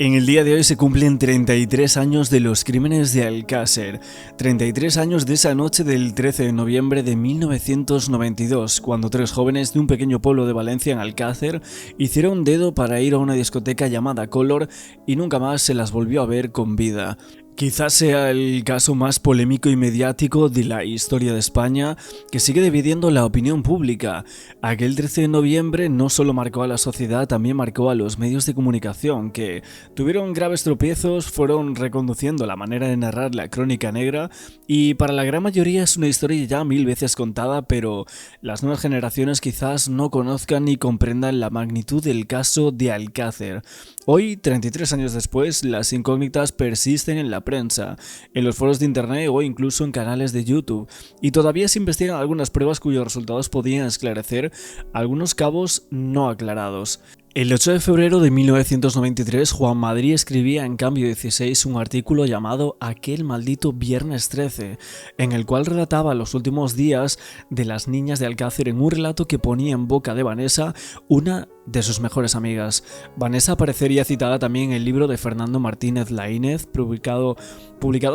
En el día de hoy se cumplen 33 años de los crímenes de Alcácer, 33 años de esa noche del 13 de noviembre de 1992, cuando tres jóvenes de un pequeño pueblo de Valencia en Alcácer hicieron dedo para ir a una discoteca llamada Color y nunca más se las volvió a ver con vida. Quizás sea el caso más polémico y mediático de la historia de España, que sigue dividiendo la opinión pública. Aquel 13 de noviembre no solo marcó a la sociedad, también marcó a los medios de comunicación, que tuvieron graves tropiezos, fueron reconduciendo la manera de narrar la crónica negra, y para la gran mayoría es una historia ya 1000 veces contada, pero las nuevas generaciones quizás no conozcan ni comprendan la magnitud del caso de Alcácer. Hoy, 33 años después, las incógnitas persisten en la prensa, en los foros de internet o incluso en canales de YouTube, y todavía se investigan algunas pruebas cuyos resultados podían esclarecer algunos cabos no aclarados. El 8 de febrero de 1993, Juan Madrid escribía en Cambio 16 un artículo llamado Aquel maldito Viernes 13, en el cual relataba los últimos días de las niñas de Alcácer en un relato que ponía en boca de Vanessa, una de sus mejores amigas. Vanessa aparecería citada también en el libro de Fernando Martínez Laínez, publicado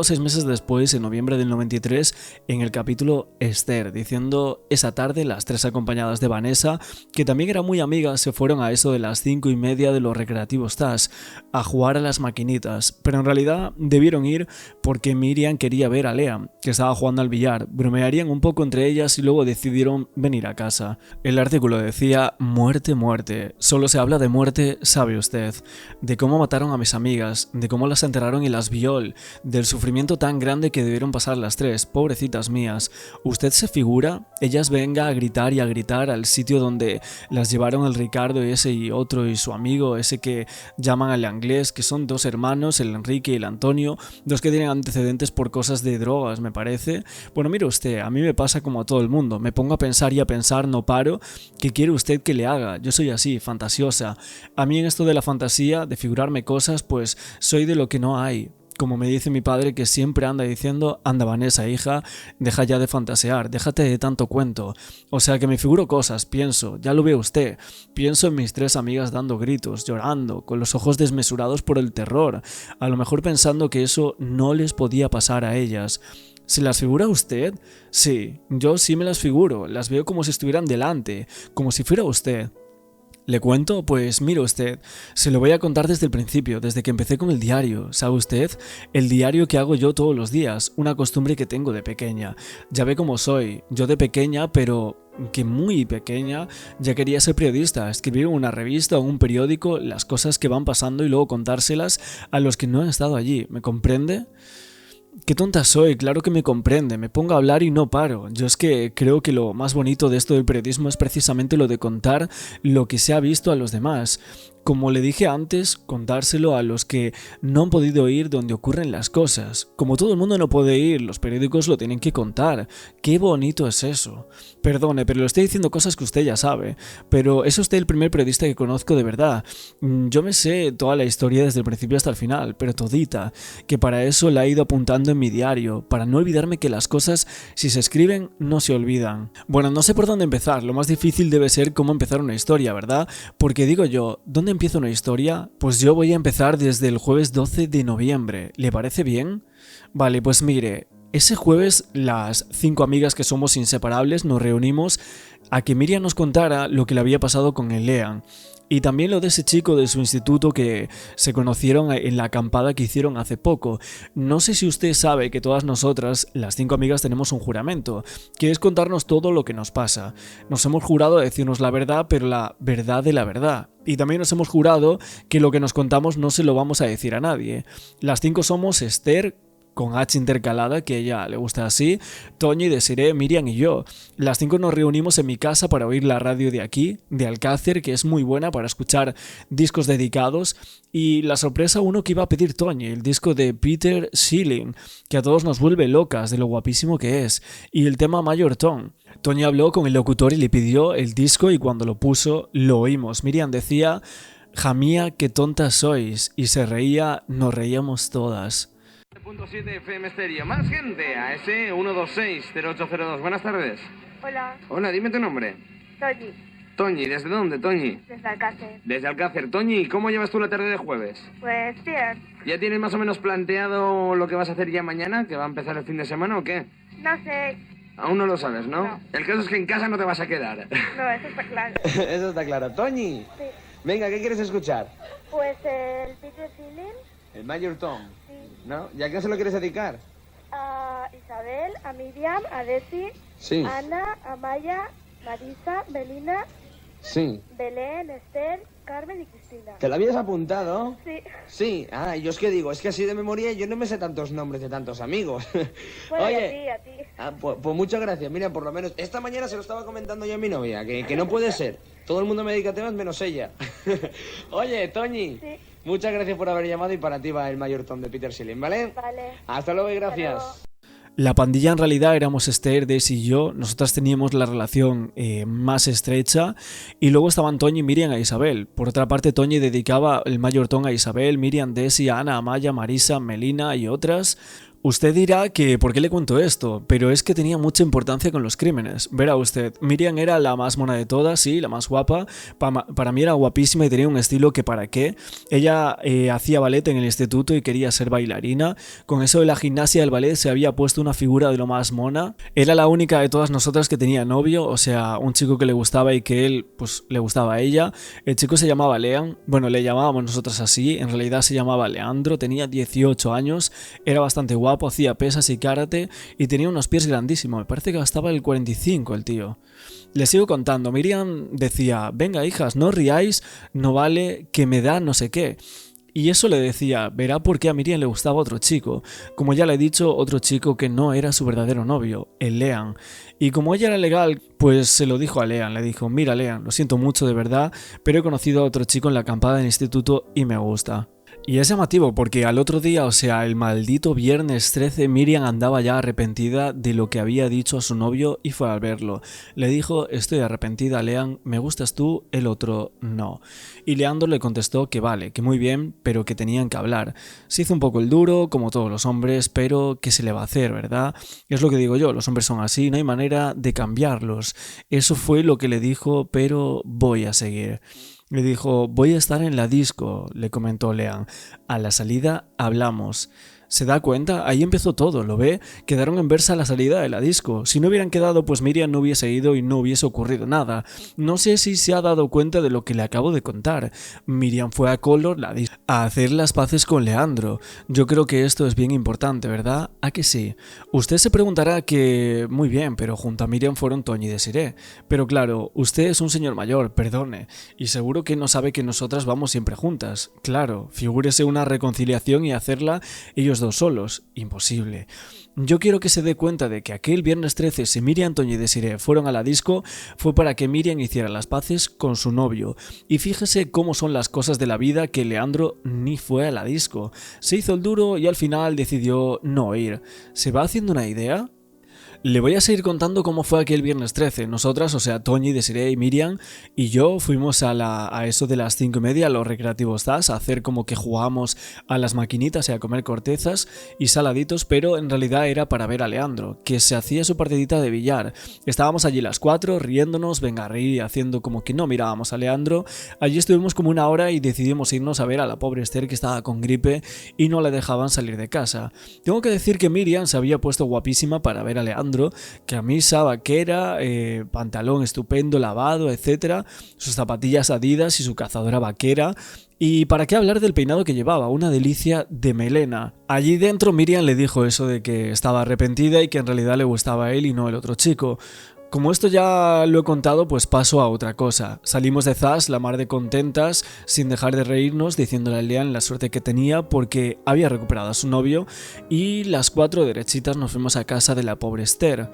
6 meses después, en noviembre del 93, en el capítulo Esther, diciendo: esa tarde las tres acompañadas de Vanessa, que también eran muy amigas, se fueron a eso de las 5:30 de los recreativos TAS a jugar a las maquinitas, pero en realidad debieron ir porque Miriam quería ver a Lea, que estaba jugando al billar, bromearían un poco entre ellas y luego decidieron venir a casa. El artículo decía: muerte, muerte. Solo se habla de muerte, sabe usted, de cómo mataron a mis amigas, de cómo las enterraron y las viol, del sufrimiento tan grande que debieron pasar las tres, pobrecitas mías. ¿Usted se figura? Ellas venga a gritar al sitio donde las llevaron el Ricardo y ese y otro y su amigo, ese que llaman al inglés, que son dos hermanos, el Enrique y el Antonio, dos que tienen antecedentes por cosas de drogas, me parece. Bueno, mire usted, a mí me pasa como a todo el mundo, me pongo a pensar y a pensar, no paro. ¿Qué quiere usted que le haga? Yo soy así, fantasiosa. A mí en esto de la fantasía, de figurarme cosas, pues soy de lo que no hay. Como me dice mi padre, que siempre anda diciendo: anda Vanessa, hija, deja ya de fantasear, déjate de tanto cuento. O sea que me figuro cosas, pienso, ya lo ve usted, pienso en mis tres amigas dando gritos, llorando, con los ojos desmesurados por el terror, a lo mejor pensando que eso no les podía pasar a ellas. ¿Se las figura usted? Sí, yo sí me las figuro, las veo como si estuvieran delante, como si fuera usted. ¿Le cuento? Pues mire usted, se lo voy a contar desde el principio, desde que empecé con el diario. ¿Sabe usted? El diario que hago yo todos los días, una costumbre que tengo de pequeña. Ya ve cómo soy, yo de pequeña, pero que muy pequeña, ya quería ser periodista, escribir en una revista o en un periódico las cosas que van pasando y luego contárselas a los que no han estado allí. ¿Me comprende? Qué tonta soy, claro que me comprende, me pongo a hablar y no paro. Yo es que creo que lo más bonito de esto del periodismo es precisamente lo de contar lo que se ha visto a los demás. Como le dije antes, contárselo a los que no han podido ir donde ocurren las cosas. Como todo el mundo no puede ir, los periódicos lo tienen que contar. Qué bonito es eso. Perdone, pero le estoy diciendo cosas que usted ya sabe. Pero es usted el primer periodista que conozco de verdad. Yo me sé toda la historia desde el principio hasta el final, pero todita, que para eso la he ido apuntando en mi diario, para no olvidarme que las cosas, si se escriben, no se olvidan. Bueno, no sé por dónde empezar. Lo más difícil debe ser cómo empezar una historia, ¿verdad? Porque digo yo, ¿dónde empieza una historia? Pues yo voy a empezar desde el jueves 12 de noviembre. ¿Le parece bien? Vale, pues mire, ese jueves las 5 amigas que somos inseparables nos reunimos a que Miriam nos contara lo que le había pasado con el Lean. Y también lo de ese chico de su instituto que se conocieron en la acampada que hicieron hace poco. No sé si usted sabe que todas nosotras, las 5 amigas, tenemos un juramento, que es contarnos todo lo que nos pasa. Nos hemos jurado a decirnos la verdad, pero la verdad de la verdad. Y también nos hemos jurado que lo que nos contamos no se lo vamos a decir a nadie. Las 5 somos Esther, con H intercalada, que a ella le gusta así, Toñi, Desiree, Miriam y yo. Las 5 nos reunimos en mi casa para oír la radio de aquí, de Alcácer, que es muy buena para escuchar discos dedicados, y la sorpresa uno que iba a pedir Toñi, el disco de Peter Schilling, que a todos nos vuelve locas de lo guapísimo que es, y el tema Major Tom. Toñi habló con el locutor y le pidió el disco y cuando lo puso lo oímos. Miriam decía: «Jamía, qué tontas sois», y se reía, nos reíamos todas. 7 FM Stereo. Más gente a ese 126-0802. Buenas tardes. Hola, Hola, dime tu nombre. Tony. Toñi, ¿desde dónde, Toñi? Desde Alcácer. Desde Alcácer. Toñi, ¿cómo llevas tú la tarde de jueves? Pues bien, ¿Ya tienes más o menos planteado lo que vas a hacer ya mañana, que va a empezar el fin de semana o qué? no sé. Aún no lo sabes, ¿no? No. El caso es que en casa no te vas a quedar. No, eso está claro. Eso está claro. Toñi, Sí. venga, ¿qué quieres escuchar? Pues el Peter Sealing, El Major Tom, sí. ¿no? ¿Y a qué se lo quieres dedicar? A Isabel, a Miriam, a Desi, Sí, a Ana, a Maya, Marisa, Belina, sí. Belén, Esther, Carmen y Cristina. ¿Te lo habías apuntado? Sí. Sí, yo es que digo, es que así de memoria yo no me sé tantos nombres de tantos amigos. Bueno, Oye, y a ti. pues muchas gracias. Mira, por lo menos esta mañana se lo estaba comentando yo a mi novia, que no puede ser. Todo el mundo me dedica a temas menos ella. Oye, Toñi, Sí. muchas gracias por haber llamado y para ti va el Major Tom de Peter Sealing, ¿vale? Vale. Hasta luego y Hasta gracias. luego. La pandilla en realidad éramos Esther, Des y yo. Nosotras teníamos la relación más estrecha. Y luego estaban Toñi, Miriam e Isabel. Por otra parte, Toñi dedicaba el Major Tom a Isabel, Miriam, Desi, Ana, Amaya, Marisa, Melina y otras. Usted dirá que ¿por qué le cuento esto? Pero es que tenía mucha importancia con los crímenes. Verá usted, Miriam era la más mona de todas, sí, la más guapa. Para mí era guapísima y tenía un estilo que para qué. Ella hacía ballet en el instituto y quería ser bailarina. Con eso de la gimnasia del ballet se había puesto una figura de lo más mona. Era la única de todas nosotras que tenía novio, o sea, un chico que le gustaba y que él, pues, le gustaba a ella. El chico se llamaba Lean, bueno, le llamábamos nosotras así, en realidad se llamaba Leandro, tenía 18 años, era bastante guapo, hacía pesas y karate y tenía unos pies grandísimos, me parece que gastaba el 45 el tío. Le sigo contando, Miriam decía, venga hijas, no os riáis, no vale que me da no sé qué. Y eso le decía, verá por qué a Miriam le gustaba otro chico, como ya le he dicho, otro chico que no era su verdadero novio, el Lean. Y como ella era legal, pues se lo dijo a Lean, le dijo, mira Lean, lo siento mucho de verdad, pero he conocido a otro chico en la acampada del instituto y me gusta. Y es llamativo porque al otro día, o sea, el maldito viernes 13, Miriam andaba ya arrepentida de lo que había dicho a su novio y fue a verlo. Le dijo, estoy arrepentida, Lean, me gustas tú, el otro no. Y Leandro le contestó que vale, que muy bien, pero que tenían que hablar. Se hizo un poco el duro, como todos los hombres, pero ¿qué se le va a hacer, verdad? Es lo que digo yo, los hombres son así, no hay manera de cambiarlos. Eso fue lo que le dijo, pero voy a seguir. Le dijo, voy a estar en la disco, le comentó Lean. A la salida hablamos. ¿Se da cuenta? Ahí empezó todo, ¿lo ve? Quedaron en verse a la salida de la disco. Si no hubieran quedado, pues Miriam no hubiese ido y no hubiese ocurrido nada. No sé si se ha dado cuenta de lo que le acabo de contar. Miriam fue a Color a hacer las paces con Leandro. Yo creo que esto es bien importante, ¿verdad? ¿A que sí? Usted se preguntará que... Muy bien, pero junto a Miriam fueron Toñi y Desiree. Pero claro, usted es un señor mayor, perdone. Y seguro que no sabe que nosotras vamos siempre juntas. Claro, figúrese una reconciliación y hacerla ellos dos solos, imposible. Yo quiero que se dé cuenta de que aquel viernes 13, si Miriam, Toñi y Desiree fueron a la disco, fue para que Miriam hiciera las paces con su novio. Y fíjese cómo son las cosas de la vida que Leandro ni fue a la disco. Se hizo el duro y al final decidió no ir. ¿Se va haciendo una idea? Le voy a seguir contando cómo fue aquel viernes 13. Nosotras, o sea, Toñi, Desiree y Miriam y yo fuimos a eso de las 5:30 a los recreativos ZAS a hacer como que jugábamos a las maquinitas y a comer cortezas y saladitos, pero en realidad era para ver a Leandro, que se hacía su partidita de billar. Estábamos allí las 4 riéndonos, venga a reír, haciendo como que no mirábamos a Leandro. Allí estuvimos como una hora y decidimos irnos a ver a la pobre Esther que estaba con gripe y no la dejaban salir de casa. Tengo que decir que Miriam se había puesto guapísima para ver a Leandro, camisa vaquera, pantalón estupendo, lavado, etc. Sus zapatillas Adidas y su cazadora vaquera. Y para qué hablar del peinado que llevaba, una delicia de melena. Allí dentro Miriam le dijo eso de que estaba arrepentida y que en realidad le gustaba a él y no el otro chico. Como esto ya lo he contado, pues paso a otra cosa. Salimos de ZAS la mar de contentas, sin dejar de reírnos, diciéndole a Lean la suerte que tenía porque había recuperado a su novio, y las 4 derechitas nos fuimos a casa de la pobre Esther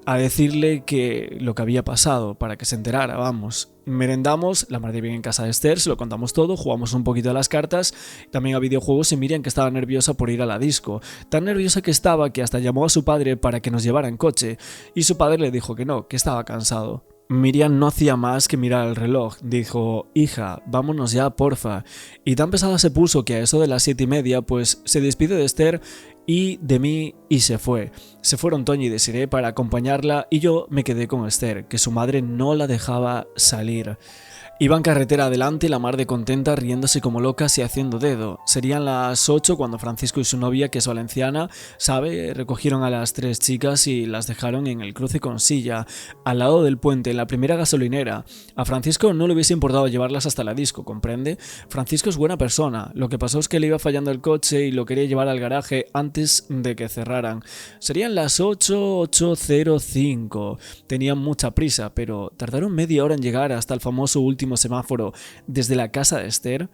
a decirle que lo que había pasado, para que se enterara, vamos. Merendamos, la mar de bien en casa de Esther, se lo contamos todo, jugamos un poquito a las cartas, también a videojuegos y Miriam que estaba nerviosa por ir a la disco. Tan nerviosa que estaba que hasta llamó a su padre para que nos llevara en coche y su padre le dijo que no, que estaba cansado. Miriam no hacía más que mirar el reloj. Dijo: hija, vámonos ya, porfa. Y tan pesada se puso que a eso de las 7:30 pues se despide de Esther y de mí y se fue. Se fueron Toñi y Desiree para acompañarla y yo me quedé con Esther, que su madre no la dejaba salir. Iban carretera adelante, la mar de contenta, riéndose como locas y haciendo dedo. Serían las 8 cuando Francisco y su novia, que es valenciana, recogieron a las 3 chicas y las dejaron en el cruce con Silla, al lado del puente, en la primera gasolinera. A Francisco no le hubiese importado llevarlas hasta la disco, ¿comprende? Francisco es buena persona. Lo que pasó es que le iba fallando el coche y lo quería llevar al garaje antes de que cerraran. Serían las 8:05. Tenían mucha prisa, pero tardaron media hora en llegar hasta el famoso último semáforo desde la casa de Esther.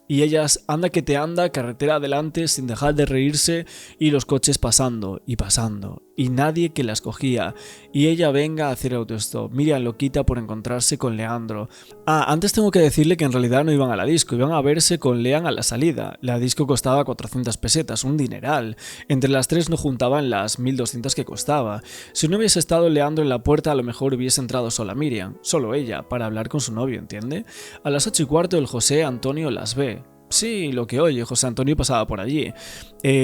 Y ellas, anda que te anda, carretera adelante sin dejar de reírse y los coches pasando y pasando y nadie que las cogía y ella venga a hacer autostop. Miriam loquita por encontrarse con Leandro. Antes tengo que decirle que en realidad no iban a la disco, iban a verse con Lean a la salida. La disco costaba 400 pesetas, un dineral. Entre las tres no juntaban las 1200 que costaba. Si no hubiese estado Leandro en la puerta, a lo mejor hubiese entrado sola Miriam, solo ella, para hablar con su novio, ¿entiende? A las 8:15 el José Antonio las ve. Sí, lo que oye, José Antonio pasaba por allí.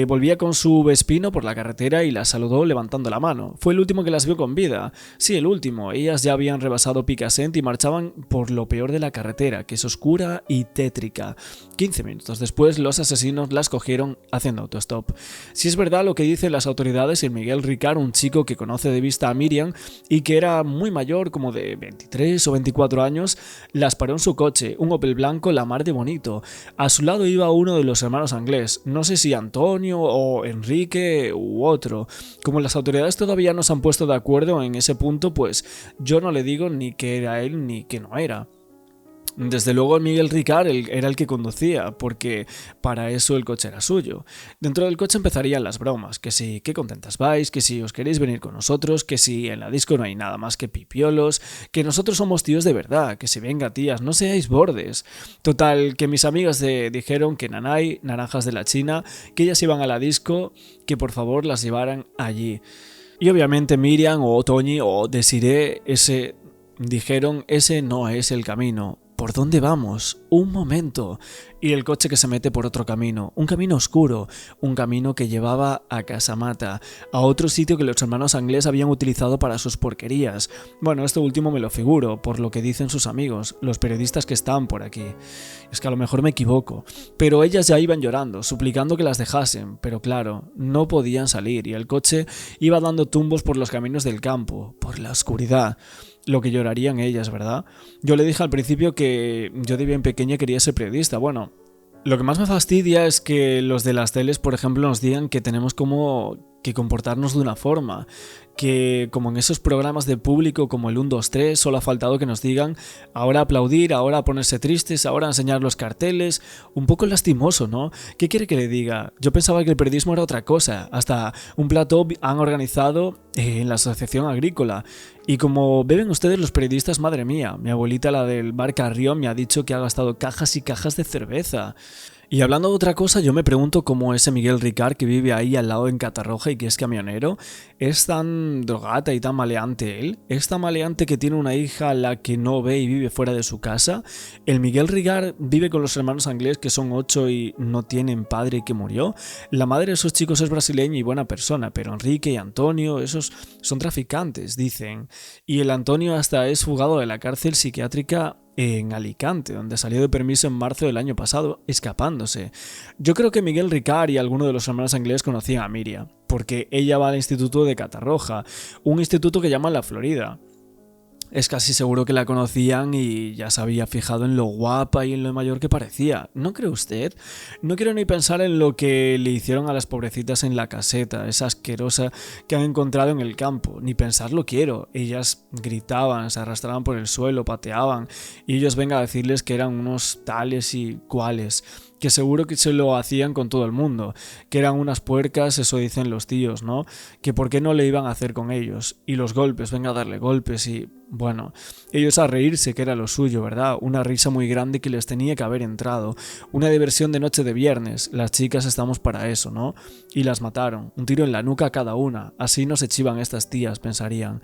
Volvía con su Vespino por la carretera y las saludó levantando la mano. Fue el último que las vio con vida. Sí, el último. Ellas ya habían rebasado Picassent y marchaban por lo peor de la carretera, que es oscura y tétrica. 15 minutos después, los asesinos las cogieron haciendo autostop. Si es verdad lo que dicen las autoridades, el Miguel Ricard, un chico que conoce de vista a Miriam y que era muy mayor, como de 23 o 24 años, las paró en su coche, un Opel blanco la mar de bonito. A su lado iba uno de los hermanos Anglés, no sé si Antonio o Enrique u otro. Como las autoridades todavía no se han puesto de acuerdo en ese punto, pues yo no le digo ni que era él ni que no era. Desde luego Miguel Ricard era el que conducía, porque para eso el coche era suyo. Dentro del coche empezarían las bromas, que si qué contentas vais, que si os queréis venir con nosotros, que si en la disco no hay nada más que pipiolos, que nosotros somos tíos de verdad, que si venga tías, no seáis bordes. Total, que mis amigas dijeron que Nanay, naranjas de la China, que ellas iban a la disco, que por favor las llevaran allí. Y obviamente Miriam o Toñi o Desiree dijeron, ese no es el camino. ¿Por dónde vamos? Un momento. Y el coche que se mete por otro camino, un camino oscuro, un camino que llevaba a Casamata, a otro sitio que los hermanos Anglés habían utilizado para sus porquerías. Bueno, esto último me lo figuro, por lo que dicen sus amigos, los periodistas que están por aquí. Es que a lo mejor me equivoco, pero ellas ya iban llorando, suplicando que las dejasen, pero claro, no podían salir y el coche iba dando tumbos por los caminos del campo, por la oscuridad. Lo que llorarían ellas, ¿verdad? Yo le dije al principio que yo de bien pequeña quería ser periodista. Bueno, lo que más me fastidia es que los de las teles, por ejemplo, nos digan que tenemos como que comportarnos de una forma, que como en esos programas de público como el 1, 2, 3, solo ha faltado que nos digan ahora aplaudir, ahora ponerse tristes, ahora enseñar los carteles. Un poco lastimoso, ¿no? ¿Qué quiere que le diga? Yo pensaba que el periodismo era otra cosa. Hasta un plató han organizado en la Asociación Agrícola. Y como beben ustedes los periodistas, madre mía, mi abuelita, la del bar Carrión, me ha dicho que ha gastado cajas y cajas de cerveza. Y hablando de otra cosa, yo me pregunto cómo ese Miguel Ricard, que vive ahí al lado en Catarroja y que es camionero, es tan drogata y tan maleante él. Es tan maleante que tiene una hija a la que no ve y vive fuera de su casa. El Miguel Ricard vive con los hermanos Anglés, que son 8 y no tienen padre que murió. La madre de esos chicos es brasileña y buena persona, pero Enrique y Antonio, esos son traficantes, dicen. Y el Antonio hasta es fugado de la cárcel psiquiátrica en Alicante, donde salió de permiso en marzo del año pasado, escapándose. Yo creo que Miguel Ricard y alguno de los hermanos Anglés conocían a Miriam, porque ella va al instituto de Catarroja, un instituto que llaman La Florida. Es casi seguro que la conocían y ya se había fijado en lo guapa y en lo mayor que parecía. ¿No cree usted? No quiero ni pensar en lo que le hicieron a las pobrecitas en la caseta, esa asquerosa que han encontrado en el campo. Ni pensarlo quiero. Ellas gritaban, se arrastraban por el suelo, pateaban y ellos vengan a decirles que eran unos tales y cuales, que seguro que se lo hacían con todo el mundo, que eran unas puercas, eso dicen los tíos, ¿no? Que por qué no le iban a hacer con ellos. Y los golpes, venga a darle golpes y... Bueno, ellos a reírse, que era lo suyo, ¿verdad? Una risa muy grande que les tenía que haber entrado. Una diversión de noche de viernes. Las chicas estamos para eso, ¿no? Y las mataron. Un tiro en la nuca a cada una. Así no se chivan estas tías, pensarían.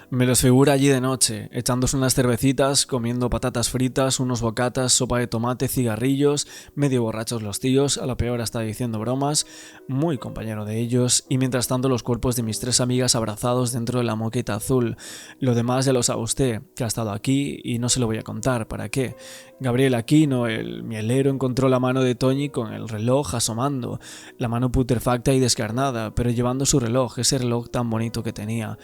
Me los figura allí de noche, echándose unas cervecitas, comiendo patatas fritas, unos bocatas, sopa de tomate, cigarrillos, medio borrachos los tíos, a lo peor hasta diciendo bromas, muy compañero de ellos, y mientras tanto los cuerpos de mis 3 amigas abrazados dentro de la moqueta azul. Lo demás ya lo sabe usted, que ha estado aquí y no se lo voy a contar, ¿para qué? Gabriel Aquino, el mielero, encontró la mano de Toñi con el reloj asomando, la mano putrefacta y descarnada, pero llevando su reloj, ese reloj tan bonito que tenía.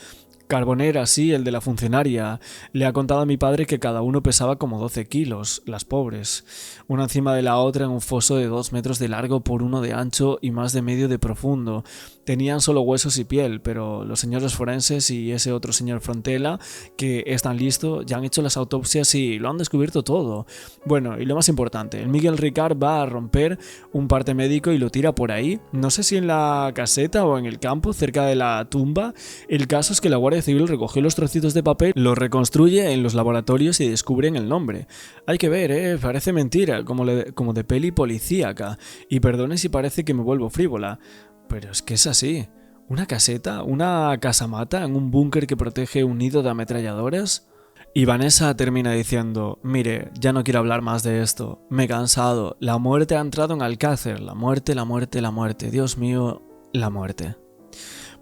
Carbonera, sí, el de la funcionaria. Le ha contado a mi padre que cada uno pesaba como 12 kilos, las pobres. Una encima de la otra en un foso de 2 metros de largo por 1 de ancho y más de medio de profundo. Tenían solo huesos y piel, pero los señores forenses y ese otro señor Frontela, que es tan listo, ya han hecho las autopsias y lo han descubierto todo. Bueno, y lo más importante, el Miguel Ricard va a romper un parte médico y lo tira por ahí. No sé si en la caseta o en el campo, cerca de la tumba. El caso es que la Guardia Civil recogió los trocitos de papel, los reconstruye en los laboratorios y descubren el nombre. Hay que ver, parece mentira, como de peli policíaca. Y perdone si parece que me vuelvo frívola, pero es que es así. ¿Una caseta? ¿Una casamata en un búnker que protege un nido de ametralladoras? Y Vanessa termina diciendo: mire, ya no quiero hablar más de esto, me he cansado, la muerte ha entrado en Alcácer, la muerte, la muerte, la muerte, Dios mío, la muerte.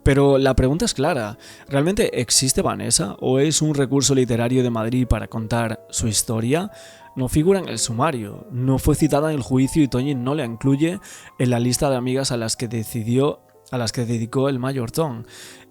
Pero la pregunta es clara, ¿realmente existe Vanessa o es un recurso literario de Madrid para contar su historia? No figura en el sumario, no fue citada en el juicio y Toñi no la incluye en la lista de amigas a las que dedicó el mayortón.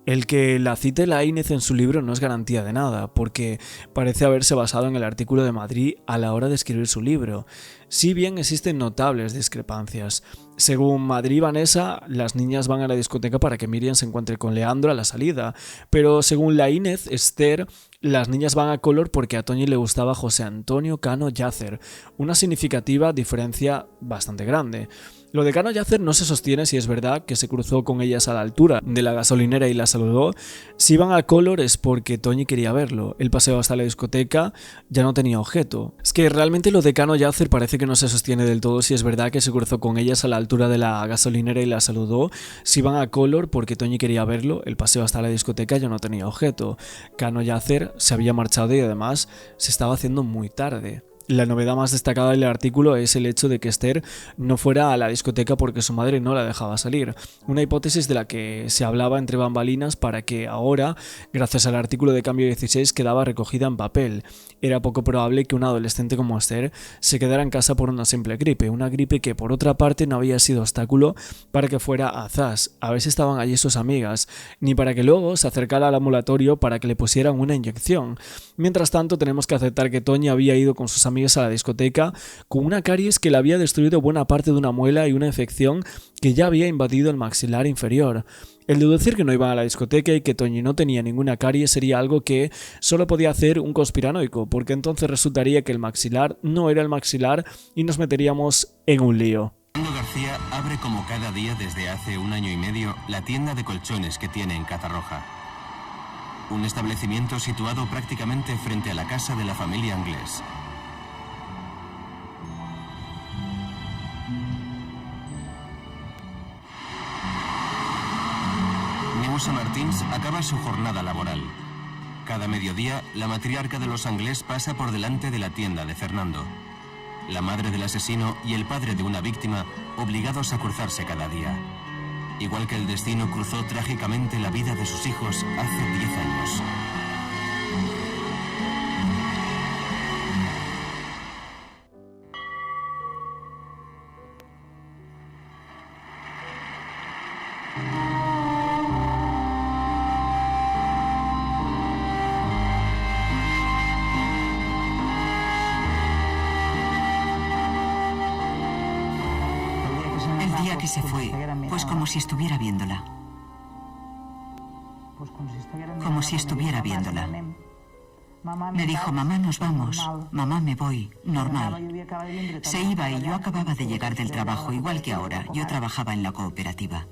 El que la cite la Inés en su libro no es garantía de nada, porque parece haberse basado en el artículo de Madrid a la hora de escribir su libro. Si bien existen notables discrepancias. Según Madrid y Vanessa, las niñas van a la discoteca para que Miriam se encuentre con Leandro a la salida, pero según la Inés, Esther, las niñas van a Color porque a Toñi le gustaba José Antonio Cano Llàcer, una significativa diferencia bastante grande. Lo de Cano Llàcer no se sostiene si es verdad que se cruzó con ellas a la altura de la gasolinera y la saludó. Si van a Color es porque Toñi quería verlo. El paseo hasta la discoteca ya no tenía objeto. Es que realmente lo de Cano Llàcer parece que no se sostiene del todo si es verdad que se cruzó con ellas a la altura de la gasolinera y la saludó. Si van a Color porque Toñi quería verlo, el paseo hasta la discoteca ya no tenía objeto. Cano Llàcer se había marchado y además se estaba haciendo muy tarde. La novedad más destacada del artículo es el hecho de que Esther no fuera a la discoteca porque su madre no la dejaba salir, una hipótesis de la que se hablaba entre bambalinas para que ahora, gracias al artículo de Cambio 16, quedaba recogida en papel. Era poco probable que una adolescente como Esther se quedara en casa por una simple gripe, una gripe que por otra parte no había sido obstáculo para que fuera a Zas, a ver si estaban allí sus amigas, ni para que luego se acercara al ambulatorio para que le pusieran una inyección. Mientras tanto, tenemos que aceptar que Toñi había ido con sus amigas a la discoteca con una caries que le había destruido buena parte de una muela y una infección que ya había invadido el maxilar inferior. El deducir que no iban a la discoteca y que Toñi no tenía ninguna caries sería algo que solo podía hacer un conspiranoico, porque entonces resultaría que el maxilar no era el maxilar y nos meteríamos en un lío. Fernando García abre como cada día desde hace 1 año y medio la tienda de colchones que tiene en Catarroja. Un establecimiento situado prácticamente frente a la casa de la familia Anglés. Neusa Martins acaba su jornada laboral. Cada mediodía, la matriarca de los Anglés pasa por delante de la tienda de Fernando. La madre del asesino y el padre de una víctima obligados a cruzarse cada día. Igual que el destino cruzó trágicamente la vida de sus hijos hace 10 años. Que se fue, pues como si estuviera viéndola. Como si estuviera viéndola. Me dijo, mamá, nos vamos. Mamá, me voy. Normal. Se iba y yo acababa de llegar del trabajo, igual que ahora. Yo trabajaba en la cooperativa.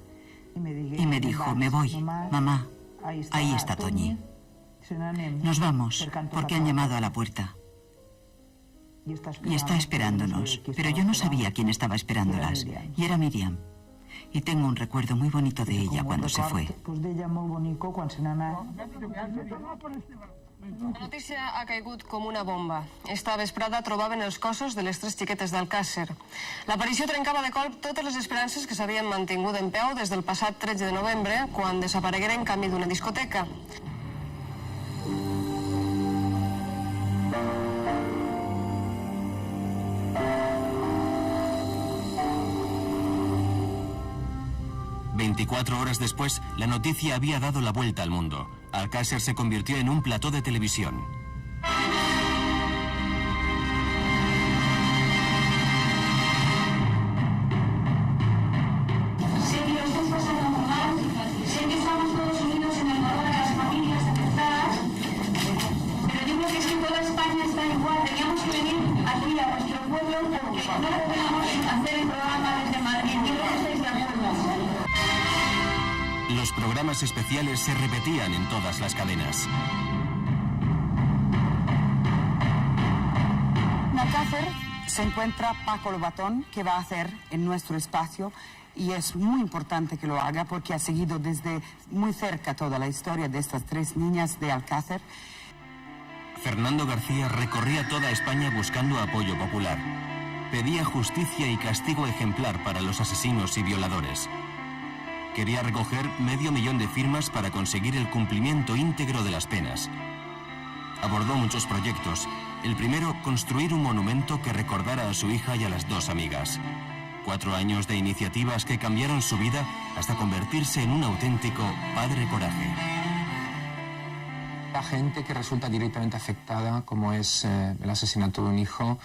Y me dijo, me voy. Mamá, ahí está Toñi. Nos vamos, porque han llamado a la puerta. Y está esperándonos. Pero yo no sabía quién estaba esperándolas. Y era Miriam. Y tengo un recuerdo muy bonito de ella cuando se fue. La notícia ha caigut com una bomba. Esta vesprada trobaven els cossos de les 3 xiquetes d'Alcàsser. L'aparició trencava de colp totes les esperances que s'havien mantingut en peu des del passat 13 de novembre, quan desaparegueren camí d'una discoteca. Horas después, la noticia había dado la vuelta al mundo. Alcácer se convirtió en un plató de televisión. Sé que os estáis pasando muy mal, sé que estamos todos unidos en el dolor de las familias afectadas, pero digo que es que toda España está igual. Teníamos que venir aquí a vuestro pueblo porque no lo podemos hacer el programa desde Madrid. Quiero que estéis de acuerdo. Los programas especiales se repetían en todas las cadenas. En Alcácer se encuentra Paco Lobatón, que va a hacer en nuestro espacio, y es muy importante que lo haga porque ha seguido desde muy cerca toda la historia de estas 3 niñas de Alcácer. Fernando García recorría toda España buscando apoyo popular. Pedía justicia y castigo ejemplar para los asesinos y violadores. Quería recoger 500.000 de firmas para conseguir el cumplimiento íntegro de las penas. Abordó muchos proyectos. El primero, construir un monumento que recordara a su hija y a las 2 amigas. 4 años de iniciativas que cambiaron su vida hasta convertirse en un auténtico padre coraje. La gente que resulta directamente afectada, como es el asesinato de un hijo,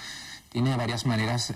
tiene varias maneras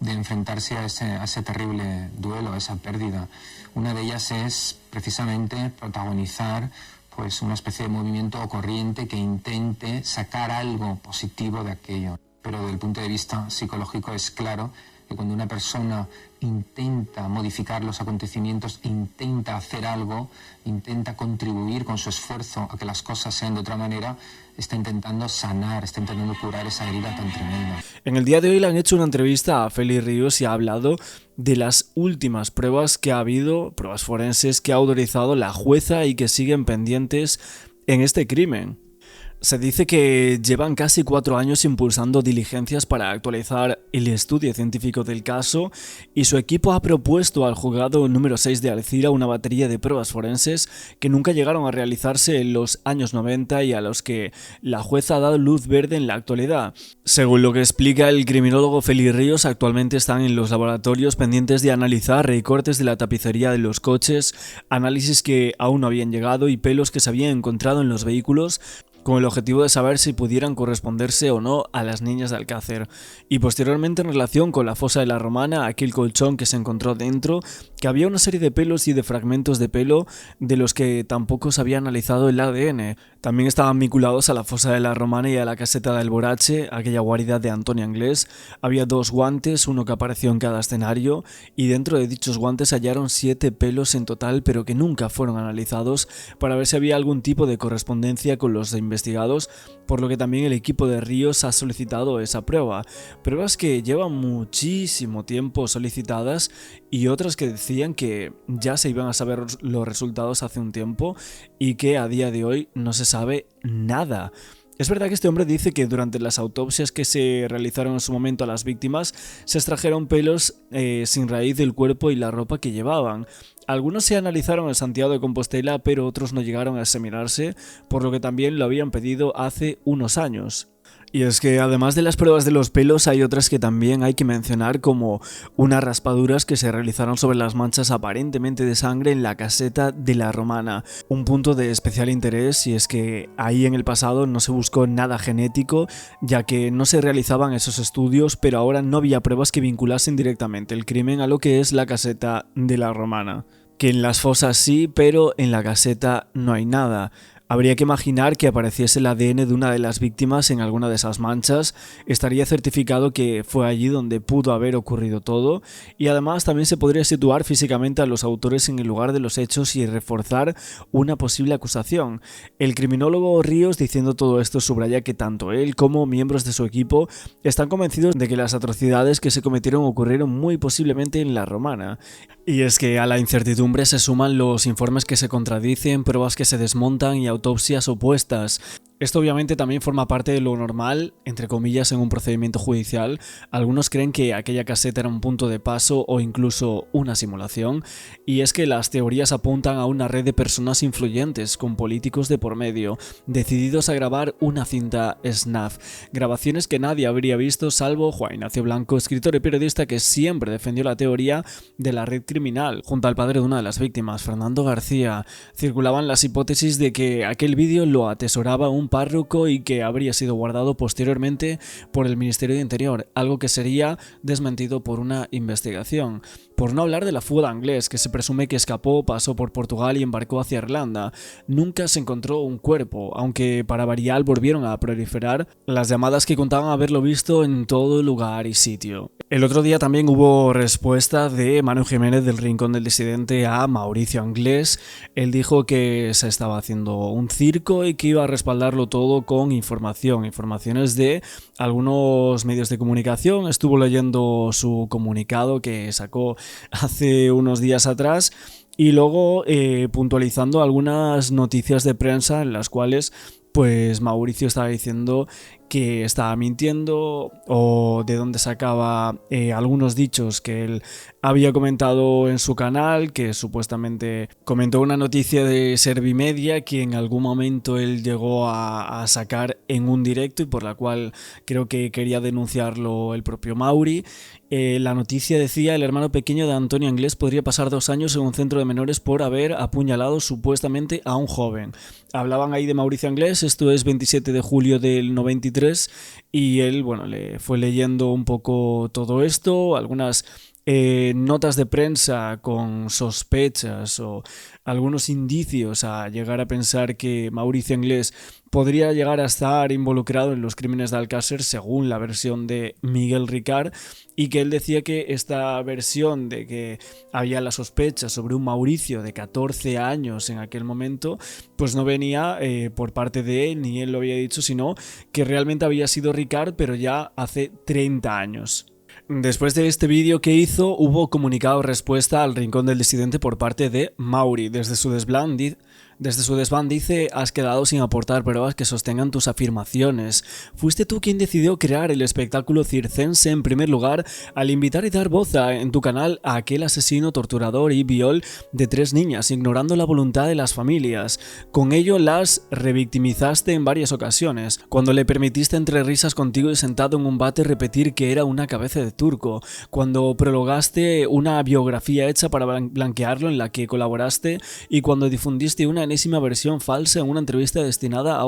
de enfrentarse a ese terrible duelo, a esa pérdida. Una de ellas es precisamente protagonizar pues una especie de movimiento o corriente que intente sacar algo positivo de aquello. Pero desde el punto de vista psicológico es claro que cuando una persona intenta modificar los acontecimientos, intenta hacer algo, intenta contribuir con su esfuerzo a que las cosas sean de otra manera, está intentando sanar, está intentando curar esa herida tan tremenda. En el día de hoy le han hecho una entrevista a Feli Ríos y ha hablado de las últimas pruebas que ha habido, pruebas forenses que ha autorizado la jueza y que siguen pendientes en este crimen. Se dice que llevan casi 4 años impulsando diligencias para actualizar el estudio científico del caso y su equipo ha propuesto al juzgado número 6 de Alcira una batería de pruebas forenses que nunca llegaron a realizarse en los años 90 y a los que la jueza ha dado luz verde en la actualidad. Según lo que explica el criminólogo Feli Ríos, actualmente están en los laboratorios pendientes de analizar recortes de la tapicería de los coches, análisis que aún no habían llegado y pelos que se habían encontrado en los vehículos, con el objetivo de saber si pudieran corresponderse o no a las niñas de Alcácer. Y posteriormente, en relación con la fosa de la Romana, aquel colchón que se encontró dentro, que había una serie de pelos y de fragmentos de pelo de los que tampoco se había analizado el ADN. También estaban vinculados a la fosa de la Romana y a la caseta de Alborache, aquella guarida de Antonio Anglés. Había 2 guantes, uno que apareció en cada escenario, y dentro de dichos guantes hallaron 7 pelos en total, pero que nunca fueron analizados para ver si había algún tipo de correspondencia con los investigados, por lo que también el equipo de Ríos ha solicitado esa prueba. Pruebas que llevan muchísimo tiempo solicitadas y otras que decían que ya se iban a saber los resultados hace un tiempo y que a día de hoy no se sabe nada. Es verdad que este hombre dice que durante las autopsias que se realizaron en su momento a las víctimas se extrajeron pelos sin raíz del cuerpo y la ropa que llevaban. Algunos se analizaron en Santiago de Compostela, pero otros no llegaron a examinarse, por lo que también lo habían pedido hace unos años. Y es que además de las pruebas de los pelos hay otras que también hay que mencionar, como unas raspaduras que se realizaron sobre las manchas aparentemente de sangre en la caseta de la Romana. Un punto de especial interés, y es que ahí en el pasado no se buscó nada genético, ya que no se realizaban esos estudios, pero ahora no había pruebas que vinculasen directamente el crimen a lo que es la caseta de la Romana. Que en las fosas sí, pero en la caseta no hay nada. Habría que imaginar que apareciese el ADN de una de las víctimas en alguna de esas manchas, estaría certificado que fue allí donde pudo haber ocurrido todo, y además también se podría situar físicamente a los autores en el lugar de los hechos y reforzar una posible acusación. El criminólogo Ríos, diciendo todo esto, subraya que tanto él como miembros de su equipo están convencidos de que las atrocidades que se cometieron ocurrieron muy posiblemente en La Romana. Y es que a la incertidumbre se suman los informes que se contradicen, pruebas que se desmontan y autopsias opuestas. Esto obviamente también forma parte de lo normal, entre comillas, en un procedimiento judicial. Algunos creen que aquella caseta era un punto de paso o incluso una simulación, y es que las teorías apuntan a una red de personas influyentes con políticos de por medio, decididos a grabar una cinta snuff, grabaciones que nadie habría visto salvo Juan Ignacio Blanco, escritor y periodista que siempre defendió la teoría de la red criminal. Junto al padre de una de las víctimas, Fernando García, circulaban las hipótesis de que aquel vídeo lo atesoraba un párroco y que habría sido guardado posteriormente por el Ministerio de Interior, algo que sería desmentido por una investigación. Por no hablar de la fuga de Anglés, que se presume que escapó, pasó por Portugal y embarcó hacia Irlanda. Nunca se encontró un cuerpo, aunque para variar volvieron a proliferar las llamadas que contaban haberlo visto en todo lugar y sitio. El otro día también hubo respuesta de Manu Jiménez del Rincón del Disidente a Mauricio Anglés. Él dijo que se estaba haciendo un circo y que iba a respaldarlo todo con informaciones de algunos medios de comunicación. Estuvo leyendo su comunicado que sacó hace unos días atrás y luego puntualizando algunas noticias de prensa en las cuales pues Mauricio estaba diciendo que estaba mintiendo o de dónde sacaba algunos dichos que él había comentado en su canal, que supuestamente comentó una noticia de Servimedia que en algún momento él llegó a sacar en un directo y por la cual creo que quería denunciarlo el propio Mauri. La noticia decía: el hermano pequeño de Antonio Anglés podría pasar 2 años en un centro de menores por haber apuñalado supuestamente a un joven. Hablaban ahí de Mauricio Anglés, esto es 27 de julio del 93, y él, bueno, le fue leyendo un poco todo esto, algunas notas de prensa con sospechas o algunos indicios a llegar a pensar que Mauricio Anglés podría llegar a estar involucrado en los crímenes de Alcácer según la versión de Miguel Ricard, y que él decía que esta versión de que había la sospecha sobre un Mauricio de 14 años en aquel momento pues no venía por parte de él, ni él lo había dicho, sino que realmente había sido Ricard, pero ya hace 30 años. Después de este vídeo que hizo, hubo comunicado respuesta al Rincón del Disidente por parte de Mauri. Desde su desván dice: has quedado sin aportar pruebas que sostengan tus afirmaciones. Fuiste tú quien decidió crear el espectáculo circense en primer lugar al invitar y dar voz en tu canal a aquel asesino, torturador y viol de 3 niñas, ignorando la voluntad de las familias. Con ello las revictimizaste en varias ocasiones, cuando le permitiste entre risas contigo y sentado en un bate repetir que era una cabeza de turco, cuando prologaste una biografía hecha para blanquearlo en la que colaboraste y cuando difundiste una enésima versión falsa en una entrevista destinada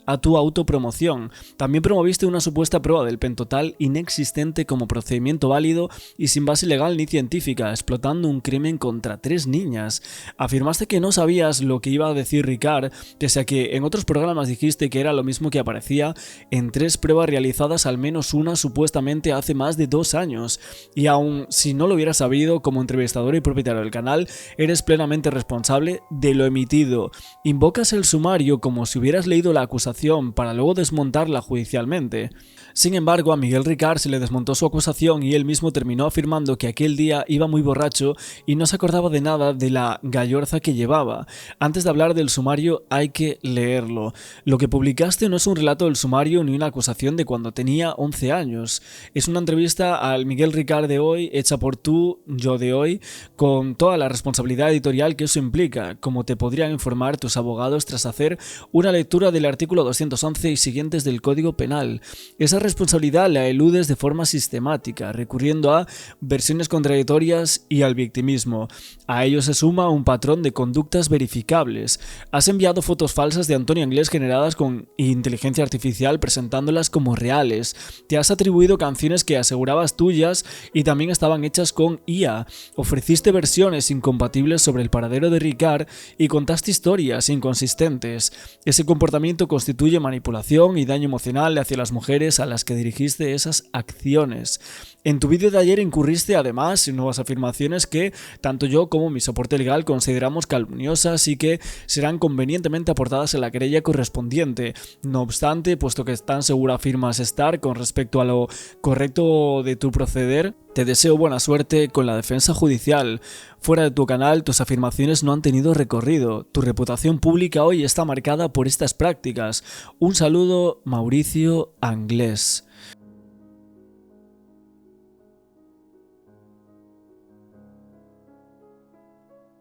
a tu autopromoción. También promoviste una supuesta prueba del pentotal inexistente como procedimiento válido y sin base legal ni científica, explotando un crimen contra 3 niñas. Afirmaste que no sabías lo que iba a decir Ricard, pese a que en otros programas dijiste que era lo mismo que aparecía en 3 pruebas realizadas, al menos una supuestamente hace más de 2 años. Y aun si no lo hubieras sabido, como entrevistador y propietario del canal, eres plenamente responsable de lo emitido. Invocas el sumario como si hubieras leído la acusación para luego desmontarla judicialmente. Sin embargo, a Miguel Ricard se le desmontó su acusación y él mismo terminó afirmando que aquel día iba muy borracho y no se acordaba de nada de la gallorza que llevaba. Antes de hablar del sumario hay que leerlo. Lo que publicaste no es un relato del sumario ni una acusación de cuando tenía 11 años. Es una entrevista al Miguel Ricard de hoy, hecha por tú, yo de hoy, con toda la responsabilidad editorial que eso implica, como te podrían informar tus abogados tras hacer una lectura del artículo 211 y siguientes del Código Penal. Esa responsabilidad la eludes de forma sistemática, recurriendo a versiones contradictorias y al victimismo. A ello se suma un patrón de conductas verificables. Has enviado fotos falsas de Antonio Anglés generadas con inteligencia artificial presentándolas como reales. Te has atribuido canciones que asegurabas tuyas y también estaban hechas con IA. Ofreciste versiones incompatibles sobre el paradero de Ricard y contaste historias inconsistentes. Ese comportamiento constituye manipulación y daño emocional hacia las mujeres a las que dirigiste esas acciones. En tu vídeo de ayer incurriste además en nuevas afirmaciones que tanto yo como mi soporte legal consideramos calumniosas y que serán convenientemente aportadas en la querella correspondiente. No obstante, puesto que tan segura afirmas estar con respecto a lo correcto de tu proceder, te deseo buena suerte con la defensa judicial. Fuera de tu canal, tus afirmaciones no han tenido recorrido. Tu reputación pública hoy está marcada por estas prácticas. Un saludo, Mauricio Anglés.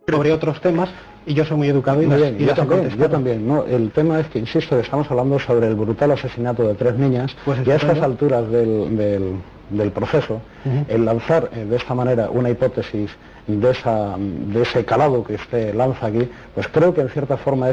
Sobre otros temas, y yo soy muy educado y yo también. No, el tema es que, insisto, estamos hablando sobre el brutal asesinato de 3 niñas, y a estas alturas del proceso, el lanzar de esta manera una hipótesis de ese calado que usted lanza aquí, pues creo que en cierta forma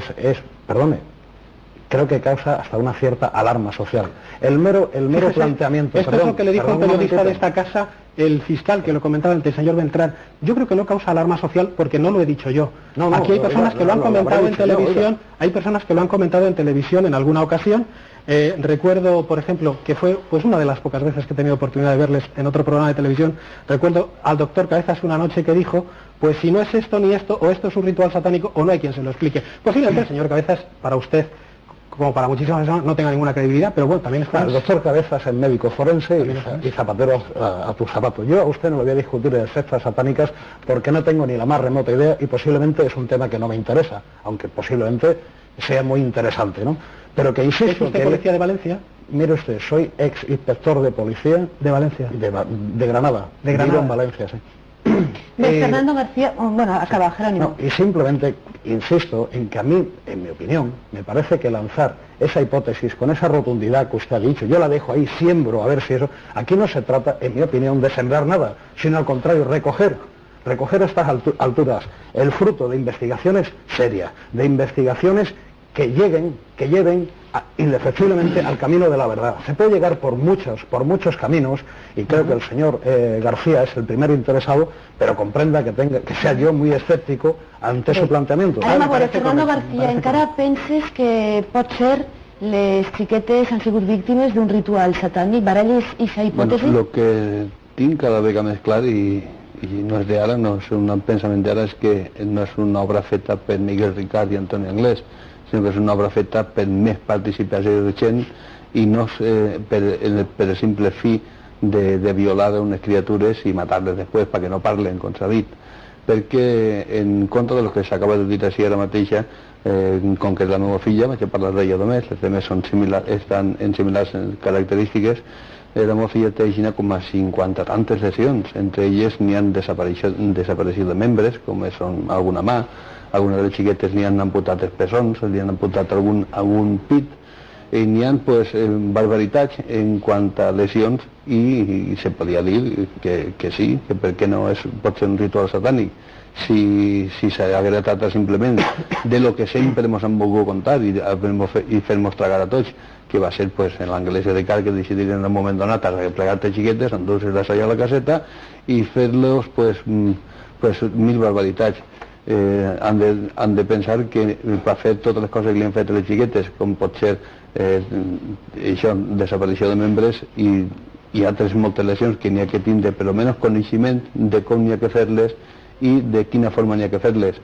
creo que causa hasta una cierta alarma social. El mero planteamiento... Esto es lo que le dijo un periodista de esta casa, el fiscal, que lo comentaba antes, el señor Beltrán. Yo creo que no causa alarma social porque no lo he dicho yo. Aquí hay personas que lo han comentado en televisión, hay personas que lo han comentado en televisión en alguna ocasión. Recuerdo, por ejemplo, que fue pues una de las pocas veces que he tenido oportunidad de verles en otro programa de televisión, recuerdo al doctor Cabezas una noche que dijo, pues si no es esto ni esto, o esto es un ritual satánico, o no hay quien se lo explique. Posiblemente el señor Cabezas, para usted, como para muchísimas personas, no tenga ninguna credibilidad, pero bueno, también está... El doctor Cabezas es médico forense y zapatero a tus zapatos. Yo a usted no le voy a discutir de sectas satánicas porque no tengo ni la más remota idea y posiblemente es un tema que no me interesa, aunque posiblemente sea muy interesante, ¿no? Pero que insisto... ¿Es usted policía de Valencia? Mire usted, soy ex inspector de policía... ¿De Valencia? De Granada. De Granada. Vivo en Valencia, sí. Fernando García, bueno, acaba, Jerónimo. No, y simplemente insisto en que a mí, en mi opinión, me parece que lanzar esa hipótesis con esa rotundidad que usted ha dicho, yo la dejo ahí, siembro, a ver si eso... Aquí no se trata, en mi opinión, de sembrar nada, sino al contrario, recoger a estas alturas el fruto de investigaciones serias, de investigaciones que lleven indefectiblemente al camino de la verdad. Se puede llegar por muchos caminos, y creo que el señor García es el primero interesado, pero comprenda que sea yo muy escèptico ante su planteamiento. Ara, Fernando García, encara penses que pot ser les xiquetes han sigut víctimes d'un ritual satànic? Baralles aquesta hipòtesi? Bueno, lo que tinc cada vegada més clar, i no és d'ara, no és un pensament d'ara, és que no és una obra feta per Miguel Ricard i Antonio Anglés, sinó que és una obra feta per més participació de gent i no per el simple fi de violar unes criatures i matar-les després perquè no parlen, com s'ha dit. Perquè en contra del que s'acaba de dir així ara mateixa, com que és la meva filla, vaig a parlar d'ella només, les demés estan en similars característiques, la meva filla té com a 50 tantes lesions, entre elles n'hi ha desaparició de membres, com són alguna mà, algunes de les xiquetes n'hi han amputat els pessons, li han amputat algun pit, i n'hi ha barbaritats en quant a lesions, i se podia dir que sí, que per què no pot ser un ritual satànic, si s'haguera tratat simplement de lo que sempre ens han volgut contar i fer-nos tragar a tots, que va ser en l'Anglès de Car, que decidiren en un moment donat plegar-te xiquetes, endur-se-les allà a la caseta i fer-los mil barbaritats. Han de pensar que per fer totes les coses que li han fet a les xiquetes, com pot ser això, desaparició de membres i altres moltes lesions, que n'hi ha que tindre per almenys coneixement de com n'hi ha que fer-les i de quina forma n'hi ha que fer-les,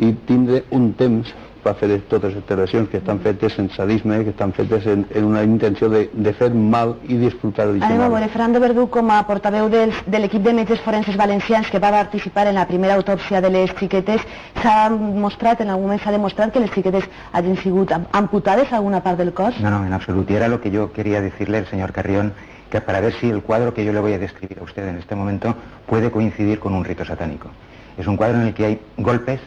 i tindre un temps per fer totes aquestes lesions que estan fetes en sadisme, que estan fetes en una intenció de fer mal i disfrutar d'això. Anem a veure, Fernando Verdú, com a portaveu de l'equip de metges forenses valencians que va participar en la primera autòpsia de les xiquetes, s'ha demostrat, en algun moment s'ha demostrat que les xiquetes hagin sigut amputades a alguna part del cos? No, en absoluto. Y era lo que yo quería decirle al señor Carrión, que para ver si el cuadro que yo le voy a describir a usted en este momento puede coincidir con un rito satánico. Es un cuadro en el que hay golpes,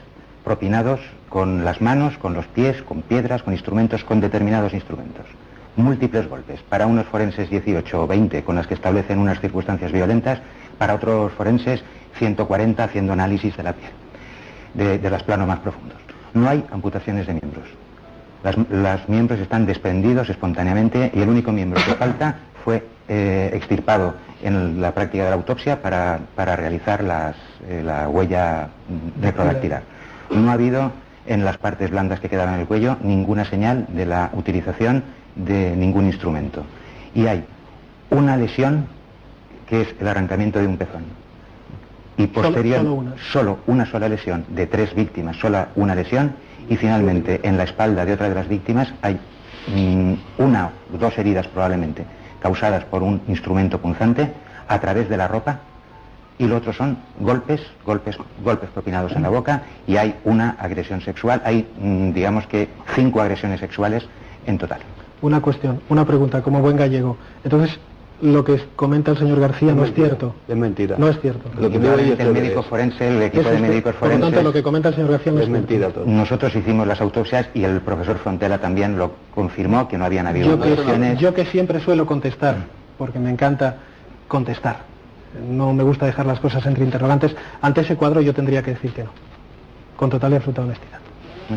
propinados con las manos, con los pies, con piedras, con instrumentos, con determinados instrumentos. Múltiples golpes. Para unos forenses 18 o 20 con las que establecen unas circunstancias violentas, para otros forenses 140 haciendo análisis de la piel, de los planos más profundos. No hay amputaciones de miembros. Los miembros están desprendidos espontáneamente y el único miembro que falta fue extirpado en la práctica de la autopsia para realizar la huella necrodactilar. No ha habido en las partes blandas que quedaban en el cuello ninguna señal de la utilización de ningún instrumento. Y hay una lesión que es el arrancamiento de un pezón. Y posterior, solo una sola lesión de 3 víctimas, sola una lesión, y finalmente en la espalda de otra de las víctimas hay una o 2 heridas probablemente causadas por un instrumento punzante a través de la ropa, y lo otro son golpes propinados en la boca, y hay una agresión sexual. Hay digamos que 5 agresiones sexuales en total. Una cuestión, una pregunta, como buen gallego. Entonces, lo que comenta el señor García no es cierto. Es mentira. No es cierto. Lo que el médico forense, el equipo de médicos forenses... Por lo tanto, lo que comenta el señor García no es mentira todo. Nosotros hicimos las autopsias y el profesor Frontela también lo confirmó, que no habían habido lesiones. Yo que siempre suelo contestar, porque me encanta contestar. No me gusta dejar las cosas entre interrogantes. Ante ese cuadro yo tendría que decir que no. Con total y absoluta honestidad.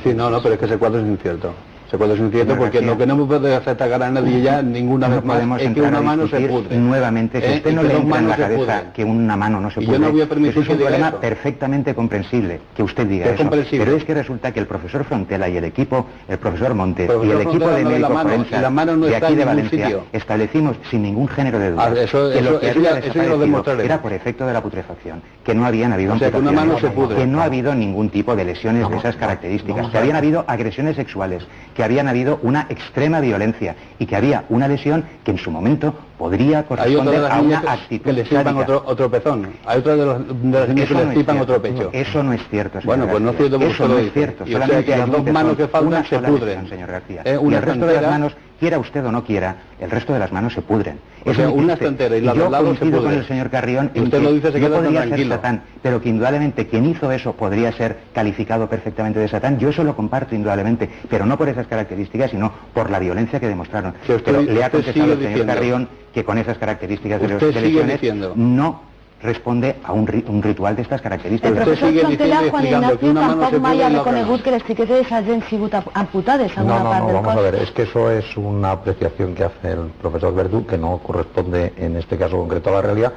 Sí, no, pero es que ese cuadro es incierto. Ese cuadro es incierto porque lo que no me puede hacer atacar a nadie ya ninguna vez más es que una mano se pudre. Nuevamente, si usted no le entra en la cabeza que una mano no se pudre, yo no voy a permitir eso es un problema perfectamente comprensible que usted diga eso. Pero es que resulta que el profesor Frontela y el equipo, el profesor Montes y el equipo de médicos forenses de aquí de Valencia, establecimos sin ningún género de duda que lo que había desaparecido era por efecto de la putrefacción, que no habían habido que no ha habido ningún tipo de lesiones de esas características, que habían habido agresiones sexuales, que habían habido una extrema violencia y que había una lesión que en su momento podría corresponder a una actitud que le estipan otro pezón. Hay otra de las niñas que le estipan otro pecho. Eso no es cierto, señor. Bueno, pues no es cierto porque eso no es cierto. Solamente las 2 manos que faltan se pudren, señor García. Y el resto de las manos, quiera usted o no quiera, el resto de las manos se pudren. O sea, una está entera y la de lado se pudre. Con el señor Carrión y usted lo dice, se queda podría tranquilo. ser Satán, pero que indudablemente quien hizo eso podría ser calificado perfectamente de Satán. Yo eso lo comparto indudablemente, pero no por esas características, sino por la violencia que demostraron. Pero le ha contestado el señor Carrión que con esas características de lesiones no responde a un ritual de estas características. El profesor Frontela, Juan Ignacio, tampoc mai ha reconegut que les xiquetes hagin sigut amputades a una part del cos. Vamos a ver, es que eso es una apreciación que hace el profesor Verdú, que no corresponde en este caso concreto a la realidad,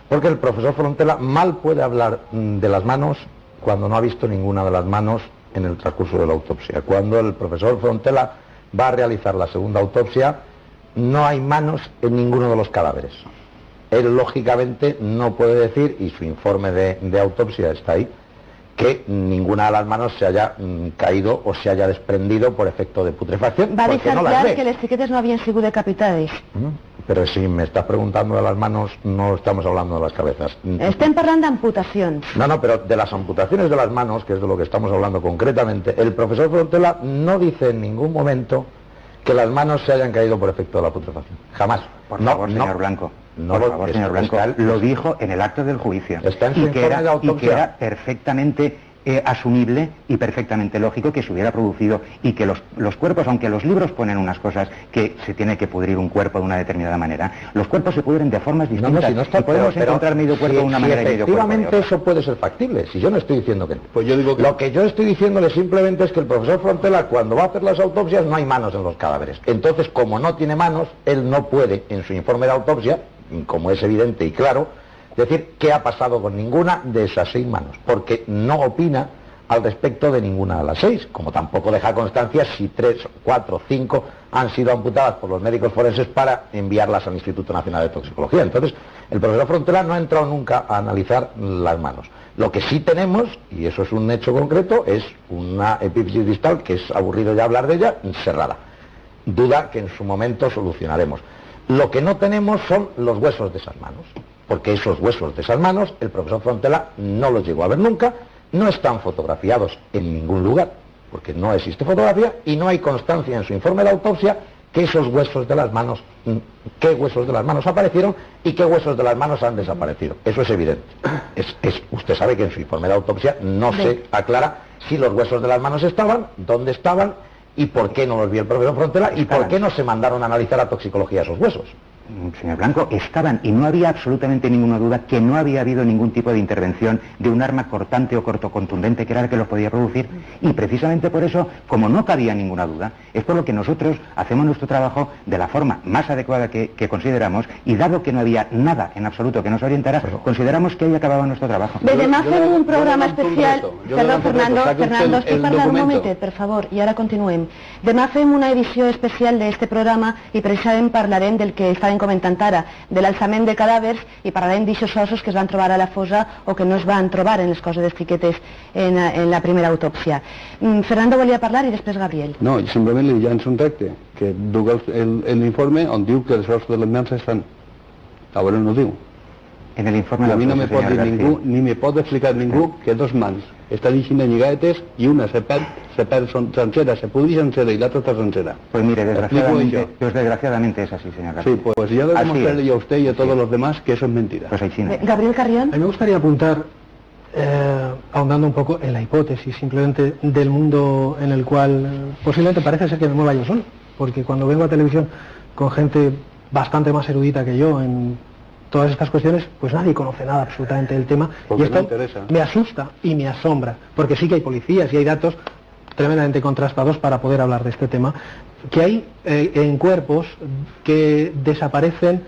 porque el profesor Frontela mal puede hablar de las manos cuando no ha visto ninguna de las manos en el transcurso de la autopsia. Cuando el profesor Frontela va a realizar la segunda autopsia, no hay manos en ninguno de los cadáveres. Él lógicamente no puede decir, y su informe de autopsia está ahí, que ninguna de las manos se haya caído o se haya desprendido por efecto de putrefacción. Va deixar clar que les xiquetes no havien sigut decapitades. Pero si me estás preguntando de las manos, no estamos hablando de las cabezas. Estem parlant d'amputacions. No, pero de las amputaciones de las manos, que es de lo que estamos hablando concretamente, el profesor Frontela no dice en ningún momento que las manos se hayan caído por efecto de la putrefacción. Jamás. Por favor, señor Blanco. Por favor, señor Blanco. Lo dijo en el acto del juicio. Está en su informe de autopsia. Y que era perfectamente asumible y perfectamente lógico que se hubiera producido, y que los cuerpos, aunque los libros ponen unas cosas que se tiene que pudrir un cuerpo de una determinada manera, los cuerpos se pudren de formas distintas. Y podemos encontrar medio cuerpo de una manera y medio cuerpo de otra. Efectivamente eso puede ser factible, si yo no estoy diciendo que no. Pues yo digo que lo que yo estoy diciéndole simplemente es que el profesor Frontela, cuando va a hacer las autopsias, no hay manos en los cadáveres. Entonces, como no tiene manos, él no puede, en su informe de autopsia, como es evidente y claro, decir qué ha pasado con ninguna de esas 6 manos, porque no opina al respecto de ninguna de las 6, como tampoco deja constancia si 3, 4, 5 han sido amputadas por los médicos forenses para enviarlas al Instituto Nacional de Toxicología. Entonces, el profesor Frontela no ha entrado nunca a analizar las manos. Lo que sí tenemos, y eso es un hecho concreto, es una epífisis distal, que es aburrido ya hablar de ella, cerrada. Duda que en su momento solucionaremos. Lo que no tenemos son los huesos de esas manos, porque esos huesos de esas manos el profesor Frontela no los llegó a ver nunca, no están fotografiados en ningún lugar, porque no existe fotografía, y no hay constancia en su informe de autopsia que esos huesos de las manos, qué huesos de las manos aparecieron y qué huesos de las manos han desaparecido. Eso es evidente. Usted sabe que en su informe de autopsia no se aclara si los huesos de las manos estaban, dónde estaban y por qué no los vio el profesor Frontela y por qué no se mandaron a analizar la toxicología de esos huesos. Señor Blanco, estaban, y no había absolutamente ninguna duda que no había habido ningún tipo de intervención de un arma cortante o cortocontundente que era la que los podía producir, y precisamente por eso, como no cabía ninguna duda, es por lo que nosotros hacemos nuestro trabajo de la forma más adecuada que consideramos, y dado que no había nada en absoluto que nos orientara, consideramos que ahí acababa nuestro trabajo. Bé, demà fem un programa especial... Perdó, Fernando, estic parlant un momentet, per favor, i ara continuem. Demà fem una edició especial d'este programa i precisament parlarem del que estàvem comentant ara, de l'alçament de cadàvers, i parlarem d'aixos ossos que es van trobar a la fosa o que no es van trobar en les coses dels xiquetes en la primera autòpsia. Fernando volia parlar i després Gabriel. No, simplement li llanço un tracte, que duc l'informe on diu que els ossos de les mans estan. A veure, no diu. En el informe... A mi no me pot dir ningú, ni me pot explicar ningú que dos mans estan eixint lligadetes i una se perd sencera, se pudri sencera y la otra está sencera. Pues mire, desgraciadamente es así, señor García. Sí, pues ya lo demostraré yo a usted y a todos los demás que eso es mentira. Pues ahí sí. Gabriel Carrión. A mí me gustaría apuntar, ahondando un poco en la hipótesis simplemente del mundo en el cual posiblemente parece ser que me mueva yo solo, porque cuando vengo a televisión con gente bastante más erudita que yo en todas estas cuestiones, pues nadie conoce nada absolutamente del tema, porque y esto no me asusta y me asombra, porque sí que hay policías y hay datos tremendamente contrastados para poder hablar de este tema, que hay en cuerpos que desaparecen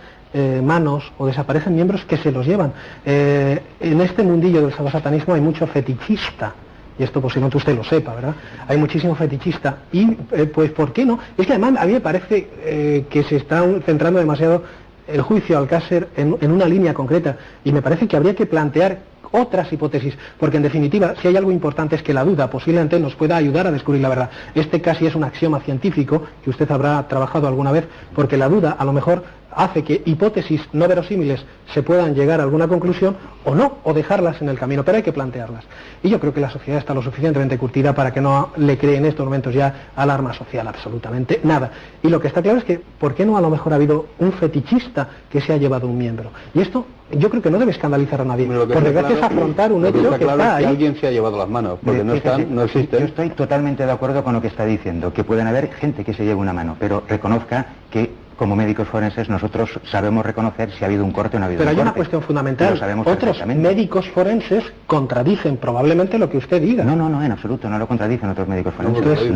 manos o desaparecen miembros que se los llevan. En este mundillo del satanismo hay mucho fetichista, y esto posiblemente usted lo sepa, ¿verdad? Hay muchísimo fetichista, y pues ¿por qué no? Es que además a mí me parece que se está centrando demasiado el juicio Alcácer en una línea concreta, y me parece que habría que plantear otras hipótesis, porque en definitiva, si hay algo importante es que la duda posiblemente nos pueda ayudar a descubrir la verdad. Este casi es un axioma científico que usted habrá trabajado alguna vez, porque la duda a lo mejor hace que hipótesis no verosímiles se puedan llegar a alguna conclusión o no, o dejarlas en el camino, pero hay que plantearlas. Y yo creo que la sociedad está lo suficientemente curtida para que no le cree en estos momentos ya alarma social absolutamente nada. Y lo que está claro es que, ¿por qué no a lo mejor ha habido un fetichista que se ha llevado un miembro? Y esto yo creo que no debe escandalizar a nadie, porque gracias a afrontar un hecho que está ahí. Que alguien se ha llevado las manos, porque no existen. Yo estoy totalmente de acuerdo con lo que está diciendo, que pueden haber gente que se lleve una mano, pero reconozca que como médicos forenses nosotros sabemos reconocer si ha habido un corte o no ha habido un corte. Pero hay una cuestión fundamental. Otros médicos forenses contradicen probablemente lo que usted diga. No, en absoluto, no lo contradicen otros médicos forenses.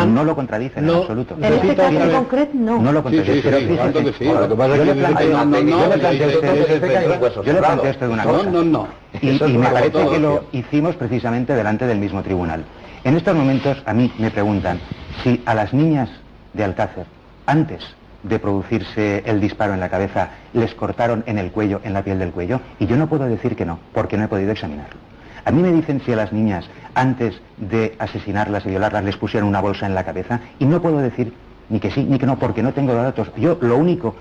No lo contradicen en absoluto. En este caso en concreto no. No lo contradicen. Pero fíjese, yo le planteo esto de una cosa. Y me parece que lo hicimos precisamente delante del mismo tribunal. En estos momentos a mí me preguntan si a las niñas de Alcácer, antes de producirse el disparo en la cabeza, les cortaron en el cuello, en la piel del cuello, y yo no puedo decir que no, porque no he podido examinarlo. A mí me dicen si a las niñas, antes de asesinarlas y violarlas, les pusieron una bolsa en la cabeza, y no puedo decir ni que sí ni que no, porque no tengo datos. Yo de lo único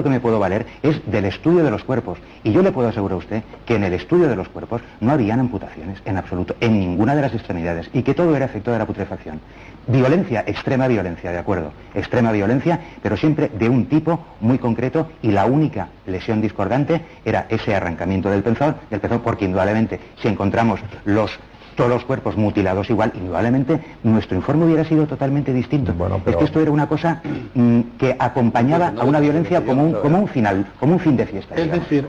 que me puedo valer es del estudio de los cuerpos, y yo le puedo asegurar a usted que en el estudio de los cuerpos no habían amputaciones en absoluto, en ninguna de las extremidades, y que todo era efecto de la putrefacción. Violencia, extrema violencia, de acuerdo, extrema violencia, pero siempre de un tipo muy concreto, y la única lesión discordante era ese arrancamiento del pezón, porque indudablemente si encontramos todos los cuerpos mutilados igual, indudablemente nuestro informe hubiera sido totalmente distinto. Bueno, pero... Es que esto era una cosa que acompañaba a una violencia como un final, como un fin de fiesta. Es decir,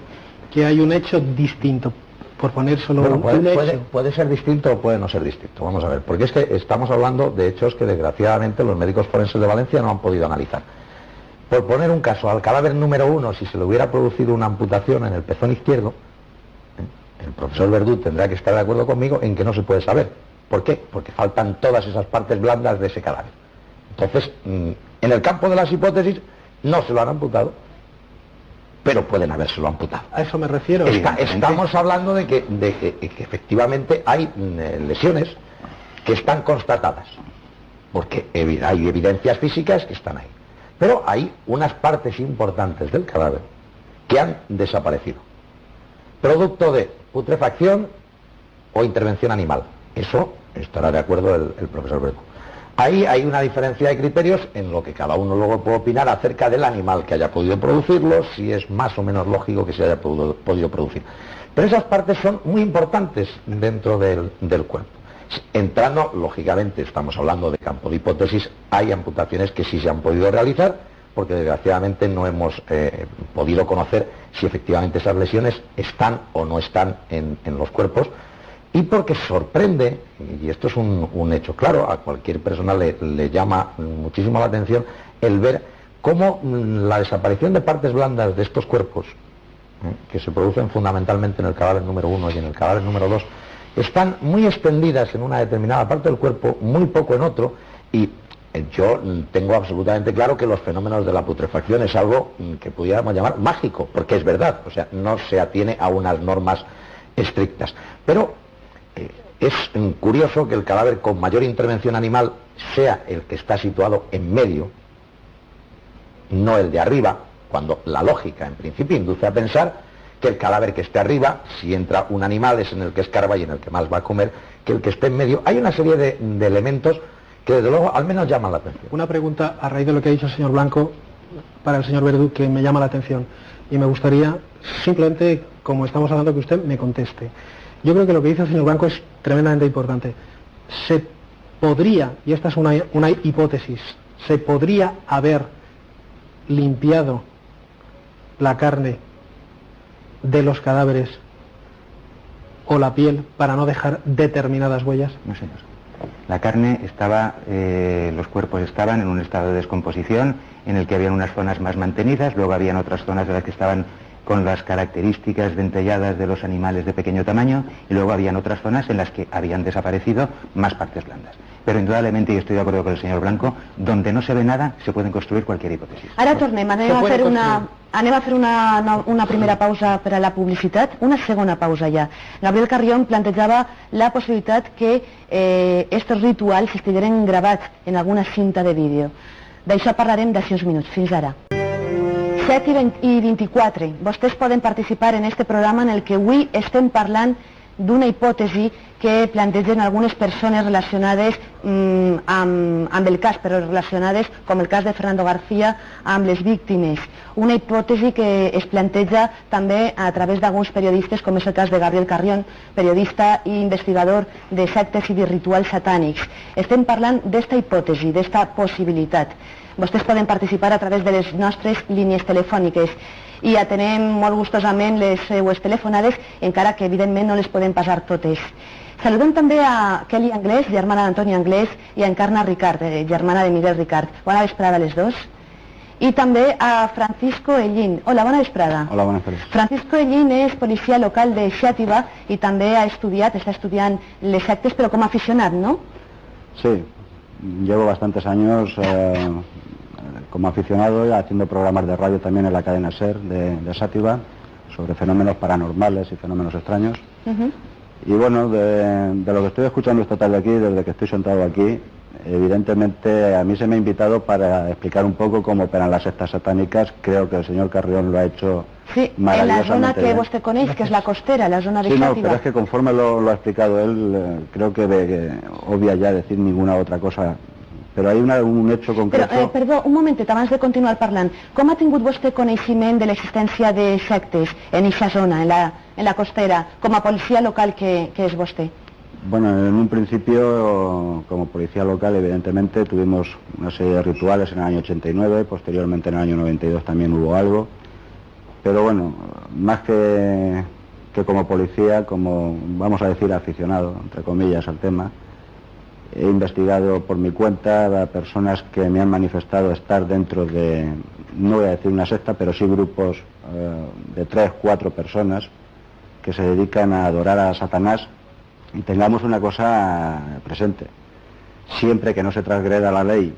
que hay un hecho distinto, por poner solo un hecho. Puede ser distinto o puede no ser distinto, vamos a ver, porque es que estamos hablando de hechos que desgraciadamente los médicos forenses de Valencia no han podido analizar. Por poner un caso, al cadáver número 1, si se le hubiera producido una amputación en el pezón izquierdo, el profesor Verdú tendrá que estar de acuerdo conmigo en que no se puede saber. ¿Por qué? Porque faltan todas esas partes blandas de ese cadáver. Entonces, en el campo de las hipótesis, no se lo han amputado, pero pueden habérselo amputado. A eso me refiero. Estamos hablando de que efectivamente hay lesiones que están constatadas, porque hay evidencias físicas que están ahí. Pero hay unas partes importantes del cadáver que han desaparecido, producto de putrefacción o intervención animal. Eso estará de acuerdo el profesor Verdú. Ahí hay una diferencia de criterios en lo que cada uno luego puede opinar acerca del animal que haya podido producirlo, si es más o menos lógico que se haya podido producir. Pero esas partes son muy importantes dentro del cuerpo. Entrando, lógicamente, estamos hablando de campo de hipótesis, hay amputaciones que sí se han podido realizar, porque desgraciadamente no hemos podido conocer si efectivamente esas lesiones están o no están en los cuerpos, y porque sorprende, y esto es un hecho claro, a cualquier persona le llama muchísimo la atención el ver cómo la desaparición de partes blandas de estos cuerpos, que se producen fundamentalmente en el cadáver número 1 y en el cadáver número 2, están muy extendidas en una determinada parte del cuerpo, muy poco en otro, y yo tengo absolutamente claro que los fenómenos de la putrefacción es algo que pudiéramos llamar mágico, porque es verdad, o sea, no se atiene a unas normas estrictas. Pero es curioso que el cadáver con mayor intervención animal sea el que está situado en medio, no el de arriba, cuando la lógica en principio induce a pensar que el cadáver que esté arriba, si entra un animal, es en el que escarba y en el que más va a comer, que el que esté en medio. Hay una serie de elementos que desde luego al menos llaman la atención. Una pregunta a raíz de lo que ha dicho el señor Blanco para el señor Verdú que me llama la atención, y me gustaría simplemente, como estamos hablando, que usted me conteste. Yo creo que lo que dice el señor Blanco es tremendamente importante. Se podría, y esta es una hipótesis, se podría haber limpiado la carne de los cadáveres o la piel para no dejar determinadas huellas. No, señor. La carne estaba, los cuerpos estaban en un estado de descomposición en el que habían unas zonas más mantenidas, luego habían otras zonas en las que estaban con las características dentelladas de los animales de pequeño tamaño, y luego habían otras zonas en las que habían desaparecido más partes blandas. Pero indudablemente, y estoy de acuerdo con el señor Blanco, donde no se ve nada se pueden construir cualquier hipòtesi. Ara tornem, anem a fer una primera pausa per a la publicitat, una segona pausa ja. Gabriel Carrión plantejava la possibilitat que estos rituals estigueren gravats en alguna cinta de vídeo. D'això parlarem d'aquí uns minuts. Fins ara. 7 i 24. Vostès poden participar en este programa en el que avui estem parlant d'una hipòtesi que plantegen algunes persones relacionades amb el cas, però relacionades, com el cas de Fernando García, amb les víctimes. Una hipòtesi que es planteja també a través d'alguns periodistes, com és el cas de Gabriel Carrión, periodista i investigador de sectes i de rituals satànics. Estem parlant d'esta hipòtesi, d'esta possibilitat. Vostès poden participar a través de les nostres línies telefòniques i atenem molt gustosament les seues telefonades, encara que evidentment no les podem passar totes. Saludem també a Kelly Anglès, germana d'Antoni Anglès, i a Encarna Ricard, germana de Miguel Ricard. Bona vesprada a les dos. I també a Francisco Ellín. Hola, bona vesprada. Hola, buenas tardes. Francisco Ellín és policia local de Xàtiva i també està estudiant les sectes, però com a aficionat, ¿no? Sí, llevo bastantes años como aficionado, haciendo programas de radio también en la cadena SER de Xàtiva sobre fenómenos paranormales y fenómenos extraños. Y bueno, de lo que estoy escuchando esta tarde aquí, desde que estoy sentado aquí, evidentemente a mí se me ha invitado para explicar un poco cómo operan las sectas satánicas. Creo que el señor Carrión lo ha hecho maravillosamente. En la zona que vostè coneix, que és la costera, la zona de Xàtiva. Sí, no, pero es que conforme lo ha explicado él, creo que obvia ya decir ninguna otra cosa. Però hi ha un hecho concreto... Però, perdó, un momentet, abans de continuar parlant. Com ha tingut vostè coneixement de l'existència de sectes en aquesta zona, en la costera, com a policia local que és vostè? Bueno, en un principio, como policía local, evidentemente, tuvimos una serie de rituales en el año 89, posteriormente en el año 92 también hubo algo, pero bueno, más que como policía, como, vamos a decir, aficionado, entre comillas, al tema, he investigado por mi cuenta a personas que me han manifestado estar dentro de, no voy a decir una secta, pero sí grupos de 3, 4 personas que se dedican a adorar a Satanás. Y tengamos una cosa presente: siempre que no se transgreda la ley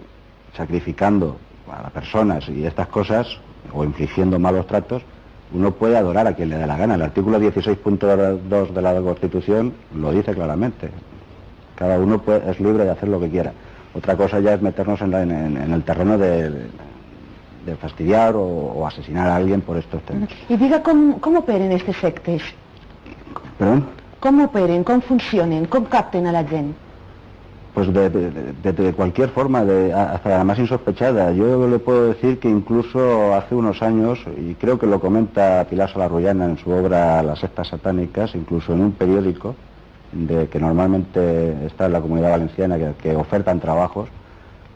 sacrificando a las personas y estas cosas, o infligiendo malos tratos, uno puede adorar a quien le dé la gana. El artículo 16.2 de la Constitución lo dice claramente. Cada uno es libre de hacer lo que quiera. Otra cosa ya es meternos en el terreno de fastidiar o asesinar a alguien por estos temas. I diga com operen aquestes sectes? ¿Perdón? Com operen, com funcionen, com capten a la gent? Pues de cualquier forma, hasta la más insospechada. Yo le puedo decir que incluso hace unos años, y creo que lo comenta Pilar Salarrullana en su obra Las sectas satánicas, incluso en un periódico, que normalmente está en la Comunidad Valenciana, que ofertan trabajos,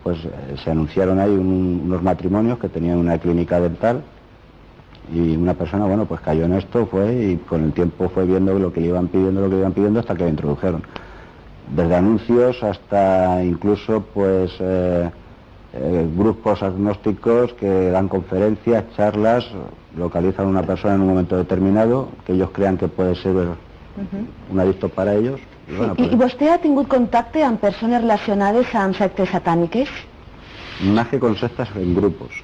pues se anunciaron ahí unos matrimonios que tenían una clínica dental, y una persona, bueno, pues cayó en esto, fue, y con el tiempo fue viendo lo que le iban pidiendo hasta que lo introdujeron. Desde anuncios hasta incluso pues grupos agnósticos que dan conferencias, charlas, localizan a una persona en un momento determinado que ellos crean que puede ser un adicto para ellos. I, bueno, pues, I vostè ha tingut contacte amb persones relacionades amb sectes satàniques? Más que con sectas, en grupos.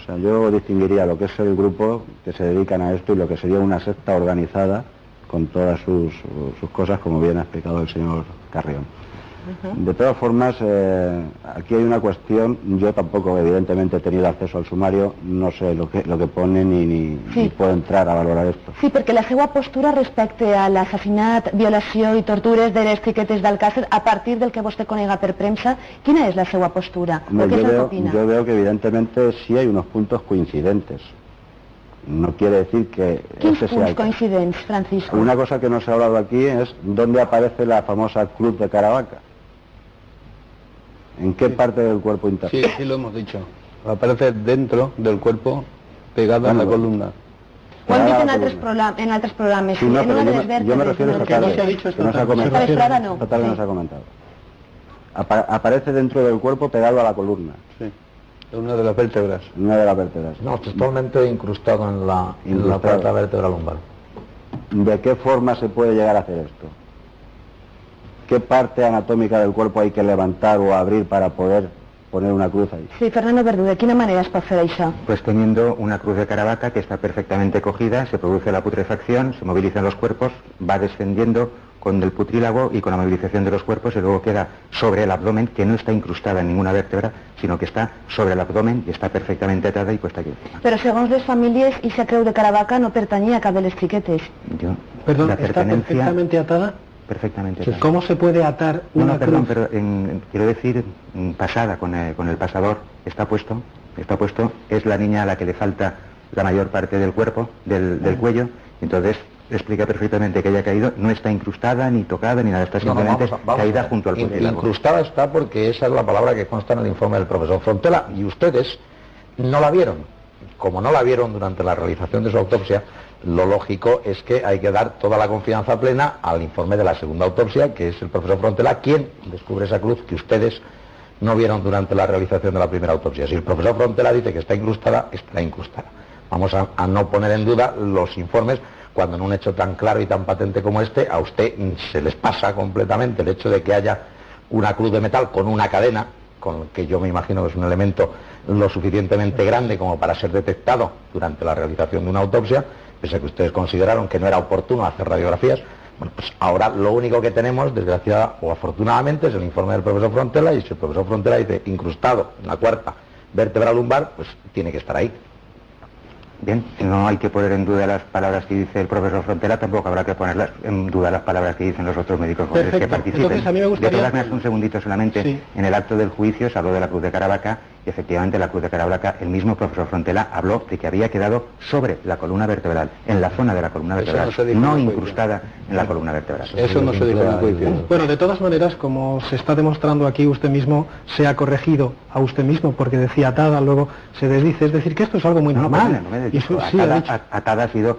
O sea, yo distinguiría lo que es el grupo que se dedican a esto y lo que sería una secta organizada con todas sus cosas, como bien ha explicado el señor Carrión. De todas formas, aquí hay una cuestión. Yo tampoco, evidentemente, he tenido acceso al sumario, no sé lo que pone ni puedo entrar a valorar esto. Sí, perquè la seva postura respecte a l'assassinat, violació i tortures de les xiquetes d'Alcácer, a partir del que vostè conega per premsa, quina és la seva postura? No, yo veo que evidentemente sí hay unos puntos coincidentes. No quiere decir que Quins punts coincidents, Francisco? Una cosa que no se ha hablado aquí es dónde aparece la famosa cruz de Caravaca. ¿En qué parte del cuerpo interno? Sí, sí lo hemos dicho. Aparece dentro del cuerpo, pegada a la columna. Ho hem dit en altres programes. Sí, no, pero yo me refiero a esta tarde, que no se ha comentado. Esta tarde no se ha comentado. Aparece dentro del cuerpo pegado a la columna. Sí. Una de las vértebras. Una de las vértebras. No, totalmente incrustado en la cuarta vértebra lumbar. ¿De qué forma se puede llegar a hacer esto? ¿Qué parte anatómica del cuerpo hay que levantar o abrir para poder poner una cruz ahí? Sí, Fernando Verdú, ¿de qué manera es pot fer això? Pues teniendo una cruz de Caravaca que está perfectamente cogida, se produce la putrefacción, se movilizan los cuerpos, va descendiendo con el putrílago y con la movilización de los cuerpos, y luego queda sobre el abdomen, que no está incrustada en ninguna vértebra, sino que está sobre el abdomen y está perfectamente atada y puesta aquí encima. Però segons les famílies, aquesta creu de Caravaca no pertanyia a cap de les xiquetes. Perdón, ¿está perfectamente atada? Perfectamente atada. ¿Cómo se puede atar una cruz? Pero quiero decir, pasada con el pasador, está puesto, es la niña a la que le falta la mayor parte del cuerpo, del cuello, entonces explica perfectamente que haya caído, no está incrustada, ni tocada, ni nada, está simplemente caída junto al putrílago. Incrustada está porque esa es la palabra que consta en el informe del profesor Frontela, y ustedes no la vieron. Como no la vieron durante la realización de su autopsia, lo lógico es que hay que dar toda la confianza plena al informe de la segunda autopsia, que es el profesor Frontela quien descubre esa cruz que ustedes no vieron durante la realización de la primera autopsia. Si el profesor Frontela dice que está incrustada, estará incrustada. Vamos a no poner en duda los informes, cuando en un hecho tan claro y tan patente como este, a usted se les pasa completamente el hecho de que haya una cruz de metal con una cadena, con que yo me imagino que es un elemento lo suficientemente grande como para ser detectado durante la realización de una autopsia, pese a que ustedes consideraron que no era oportuno hacer radiografías. Bueno, pues ahora lo único que tenemos, desgraciada o afortunadamente, es el informe del profesor Frontela, y si el profesor Frontela dice incrustado en la cuarta vértebra lumbar, pues tiene que estar ahí. Bien, no hay que poner en duda las palabras que dice el profesor Frontela, tampoco habrá que poner en duda las palabras que dicen los otros médicos que participen. Entonces, a mí me gustaría... De todas maneras, un segundito solamente, sí. En el acto del juicio se habló de la cruz de Caravaca, y efectivamente la cruz de Caravaca, el mismo profesor Frontela habló de que había quedado sobre la columna vertebral, en la zona de la columna vertebral, no incrustada en la columna vertebral. Eso no se dijo en el juicio. Bueno, de todas maneras, como se está demostrando aquí, usted mismo se ha corregido a usted mismo, porque decía atada, luego se desdice, es decir, que esto es algo muy normal. No me dicho, atada ha sido...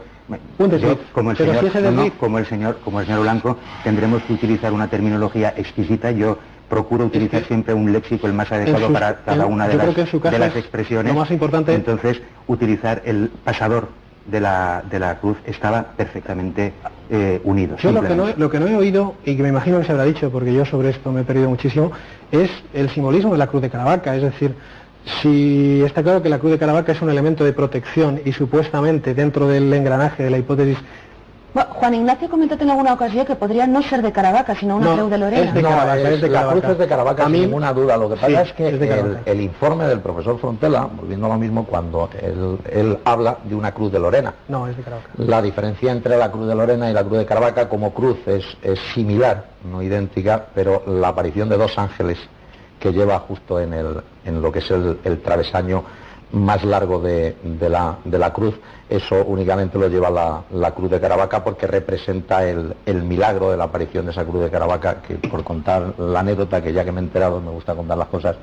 como el señor Blanco, tendremos que utilizar una terminología exquisita. Yo procuro utilizar siempre un léxico el más adecuado para cada una de las expresiones. Lo más importante... Entonces, utilizar el pasador de la cruz estaba perfectamente unido. Yo lo que no he oído, y que me imagino que se habrá dicho, porque yo sobre esto me he perdido muchísimo, es el simbolismo de la cruz de Caravaca. Es decir, si está claro que la cruz de Caravaca es un elemento de protección y supuestamente dentro del engranaje de la hipótesis... Bueno, Juan Ignacio ha comentat en alguna ocasió que podria no ser de Caravaca, sinó una creu de Lorena. Es de Caravaca, es de Caravaca. La cruz es de Caravaca, sin ninguna duda. Lo que pasa es que el informe del profesor Frontela, volviendo a lo mismo, cuando él habla de una cruz de Lorena. No, es de Caravaca. La diferencia entre la cruz de Lorena y la cruz de Caravaca como cruz es similar, no idéntica, pero la aparición de dos ángeles que lleva justo en lo que es el travesaño más largo de la cruz, eso únicamente lo lleva la cruz de Caravaca, porque representa el milagro de la aparición de esa cruz de Caravaca, que, por contar la anécdota, que ya que me he enterado, me gusta contar las cosas,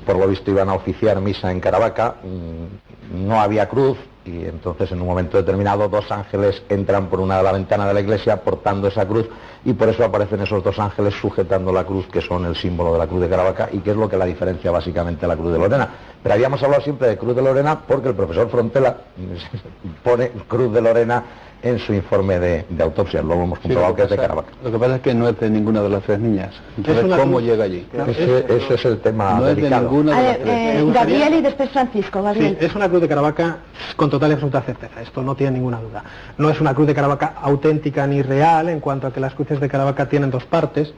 por lo visto iban a oficiar misa en Caravaca, no había cruz, y entonces en un momento determinado 2 ángeles entran por una de las ventanas de la iglesia portando esa cruz, y por eso aparecen esos 2 ángeles sujetando la cruz, que son el símbolo de la cruz de Caravaca, y que es lo que la diferencia básicamente de la cruz de Lorena. Pero habíamos hablado siempre de cruz de Lorena porque el profesor Frontela pone cruz de Lorena en su informe de autopsia, luego hemos comprobado que es de Caravaca. Lo que pasa es que no es de ninguna de las 3 niñas. Entonces, ¿cómo llega allí? Ese es el tema delicado. Es de ninguna de las 3. Gabriel y después Francisco. Gabriel. Sí, es una cruz de Caravaca con total y absoluta certeza, esto no tiene ninguna duda. No es una cruz de Caravaca auténtica ni real, en cuanto a que las cruces de Caravaca tienen 2 partes,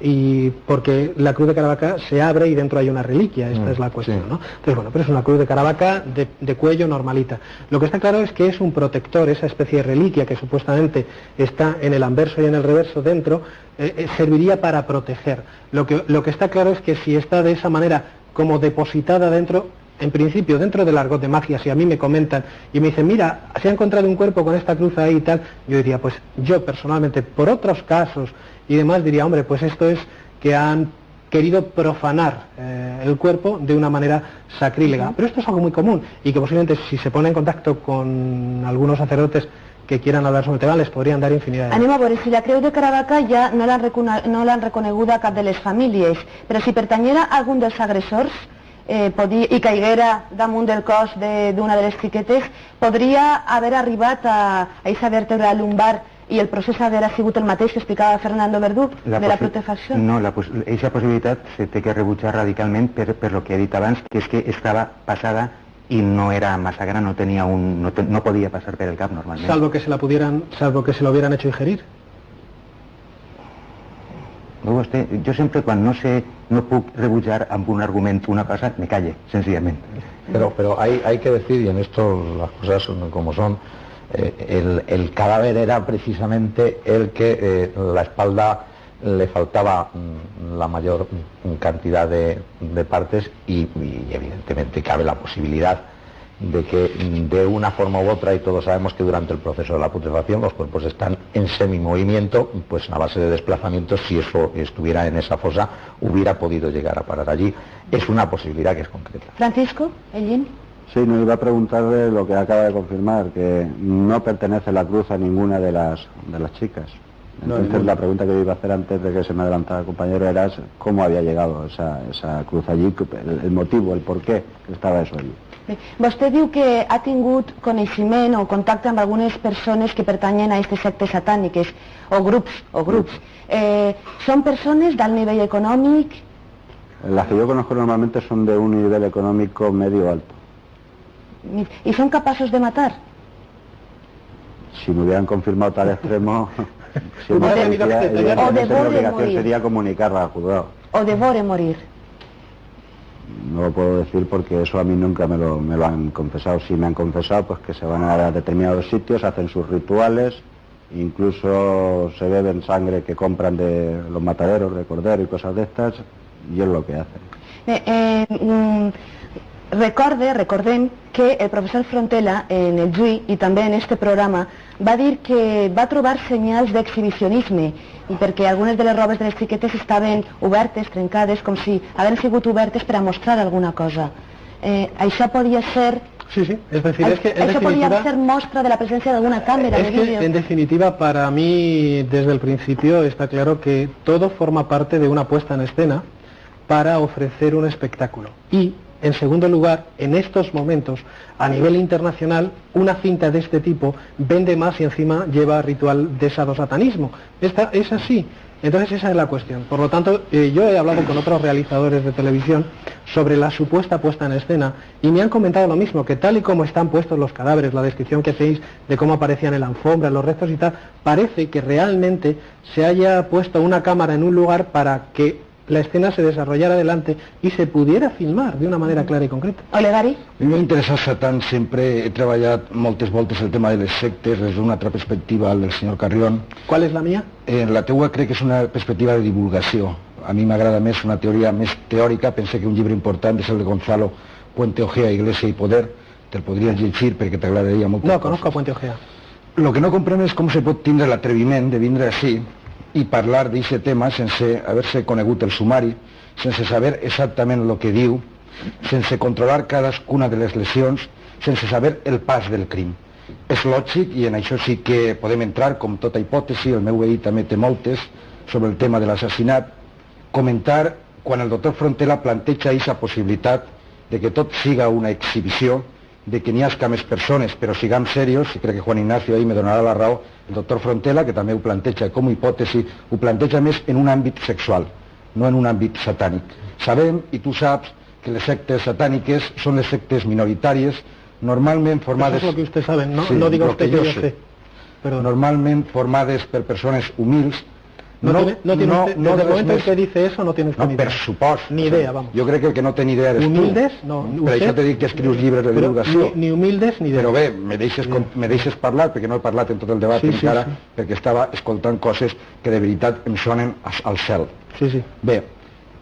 y porque la cruz de Caravaca se abre y dentro hay una reliquia, esta es la cuestión, ¿no? Entonces, bueno, pero es una cruz de Caravaca de cuello normalita. Lo que está claro es que es un protector, esa especie de reliquia que supuestamente está en el anverso y en el reverso dentro, serviría para proteger. Lo que está claro es que si está de esa manera como depositada dentro, en principio, dentro del argot de magia, si a mí me comentan y me dicen, mira, se ha encontrado un cuerpo con esta cruz ahí y tal, yo diría, pues yo personalmente, por otros casos y demás, diría, hombre, pues esto es que han querido profanar el cuerpo de una manera sacrílega. Pero esto es algo muy común y que posiblemente si se pone en contacto con algunos sacerdotes que quieran hablar sobre el tema les podrien dar infinidad de... Anem a veure, si la creu de Caravaca ja no l'han reconeguda cap de les famílies, però si pertanyera a algun dels agressors i caiguera damunt del cos d'una de les xiquetes, podria haver arribat a aquesta vèrtebra lumbar i el procés haver sigut el mateix que explicava Fernando Verdú de la protefacció? No, aquesta possibilitat se té que rebutjar radicalment per lo que he dit abans, que és que estava passada y no era masa gran, no podía pasar por el cap normalmente. Salvo que se lo hubieran hecho ingerir. Luego yo siempre cuando no puedo rebutjar amb un argumento una cosa, me calle, sencillamente. Pero hay que decir, y en esto las cosas son como son, el cadáver era precisamente el que la espalda le faltaba la mayor cantidad de partes y evidentemente cabe la posibilidad de que de una forma u otra, y todos sabemos que durante el proceso de la putrefacción los cuerpos están en semimovimiento, pues a base de desplazamientos, si eso estuviera en esa fosa hubiera podido llegar a parar allí. Es una posibilidad que es concreta. Francisco, Ellín. Sí, nos iba a preguntarle lo que acaba de confirmar, que no pertenece la cruz a ninguna de las chicas. Entonces la pregunta que yo iba a hacer antes de que se me adelantara el compañero era cómo había llegado esa cruz allí, el motivo, el por qué estaba eso allí. Bé, vostè diu que ha tingut coneixement o contacte amb algunes persones que pertanyen a aquestes sectes satàniques o grups. ¿Son personas d'alt nivell econòmic? Las que yo conozco normalmente son de un nivel económico medio alto. ¿Y son capaces de matar? Si me hubieran confirmado tal extremo, mi obligación sería comunicarla al juzgado. ¿O devore morir? No lo puedo decir porque eso a mí nunca me lo han confesado. Si me han confesado, pues que se van a determinados sitios, hacen sus rituales, incluso se beben sangre que compran de los mataderos de cordero y cosas de estas, y es lo que hacen. Recordem que el professor Frontela en el JUI i també en este programa va dir que va trobar senyals d'exhibicionisme perquè algunes de les robes de les xiquetes estaven obertes, trencades, com si hagueren sigut obertes per a mostrar alguna cosa. Això podia ser... Sí, es decir, es que en eso definitiva... podía ser muestra de la presencia de alguna cámara de vídeo. En definitiva, para mí, desde el principio, está claro que todo forma parte de una puesta en escena para ofrecer un espectáculo. Y, en segundo lugar, en estos momentos, a nivel internacional, una cinta de este tipo vende más y encima lleva ritual de sadosatanismo. Es así. Entonces esa es la cuestión. Por lo tanto, yo he hablado con otros realizadores de televisión sobre la supuesta puesta en escena y me han comentado lo mismo, que tal y como están puestos los cadáveres, la descripción que hacéis de cómo aparecían en la alfombra, los restos y tal, parece que realmente se haya puesto una cámara en un lugar para que la escena se desarrollara adelante y se pudiera filmar de una manera clara y concreta. Olegari? A mi m'ha interessat tant, sempre he treballat moltes voltes el tema de les sectes des d'una altra perspectiva, el del senyor Carrión. ¿Cuál es la mía? La teua crec que és una perspectiva de divulgació. A mi m'agrada més una teoria més teòrica, pensé que un llibre important és el de Gonzalo Puente Ojea, Iglesia i Poder, te'l podries llegir perquè t'agradaria molt. No, conozco a Puente Ojea. Lo que no comprem és com se pot tindre l'atreviment de vindre així i parlar d'aquest tema sense haver-se conegut el sumari, sense saber exactament el que diu, sense controlar cadascuna de les lesions, sense saber el pas del crim. És lògic, i en això sí que podem entrar, com tota hipòtesi, el meu veí també té moltes, sobre el tema de l'assassinat, comentar quan el doctor Frontela planteja aquesta possibilitat de que tot siga una exhibició, de que n'hi hagi més persones, però siguem serios, i crec que Juan Ignacio ahí me donarà la raó, el doctor Frontela, que també ho planteja com a hipòtesi, ho planteja més en un àmbit sexual, no en un àmbit satànic. Sabem, i tu saps, que les sectes satàniques són les sectes minoritàries, normalment formades... Eso es lo que usted sabe, ¿no? Sí, no diga usted que yo sé. sé. Perdón. Normalment formades per persones humils. Desde el momento en que dice eso no tiene usted no, ni idea. Per supost. Ni idea, vamos. Jo crec que el que no té ni idea eres humildes, tu. No. Per això t'he dit que escrius llibres de divulgació. Ni humildes ni idea. Però bé, me deixes parlar, perquè no he parlat en tot el debat encara, perquè estava escoltant coses que de veritat em sonen al cel. Sí, sí. Bé,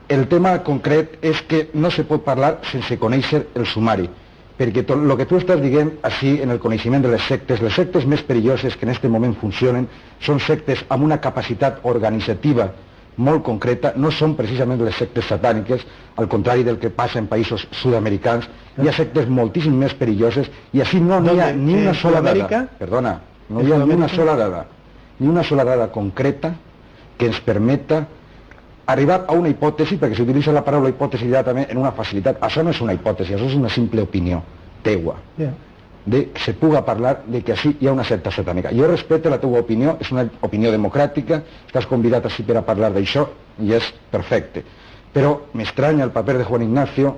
el tema concret és que no se pot parlar sense conèixer el sumari, perquè el que tu estàs dient així en el coneixement de les sectes més perilloses que en aquest moment funcionen són sectes amb una capacitat organitzativa molt concreta, no són precisament les sectes satàniques, al contrari del que passa en països sud-americans. Hi ha sectes moltíssim més perilloses i així no hi ha ni una sola dada, perdona, no hi ha ni una sola dada concreta que ens permeta arribar a una hipòtesi, perquè s'utilitza la paraula hipòtesi ja també en una facilitat. Això no és una hipòtesi, això és una simple opinió teua, de que se puga parlar de que així hi ha una secta satànica. Jo respecto la teua opinió, és una opinió democràtica, estàs convidat així per a parlar d'això i és perfecte. Però m'estranya el paper de Juan Ignacio,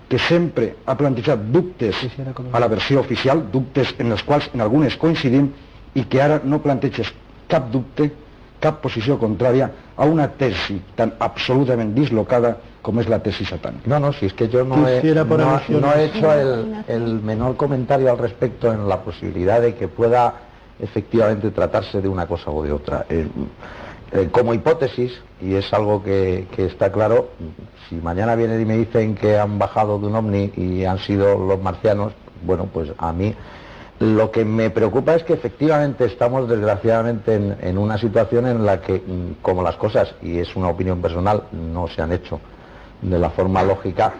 que sempre ha plantejat dubtes a la versió oficial, dubtes en els quals en algunes coincidim, i que ara no planteges cap dubte, cap posició contrària a una tesi tan absolutament dislocada como es la tesis satánica. No, si es que yo no he hecho el menor comentario al respecto en la posibilidad de que pueda efectivamente tratarse de una cosa o de otra. Como hipótesis, y es algo que está claro, si mañana vienen y me dicen que han bajado de un ovni y han sido los marcianos, bueno, pues a mí lo que me preocupa es que efectivamente estamos desgraciadamente en una situación en la que, como las cosas, y es una opinión personal, no se han hecho de la forma lógica,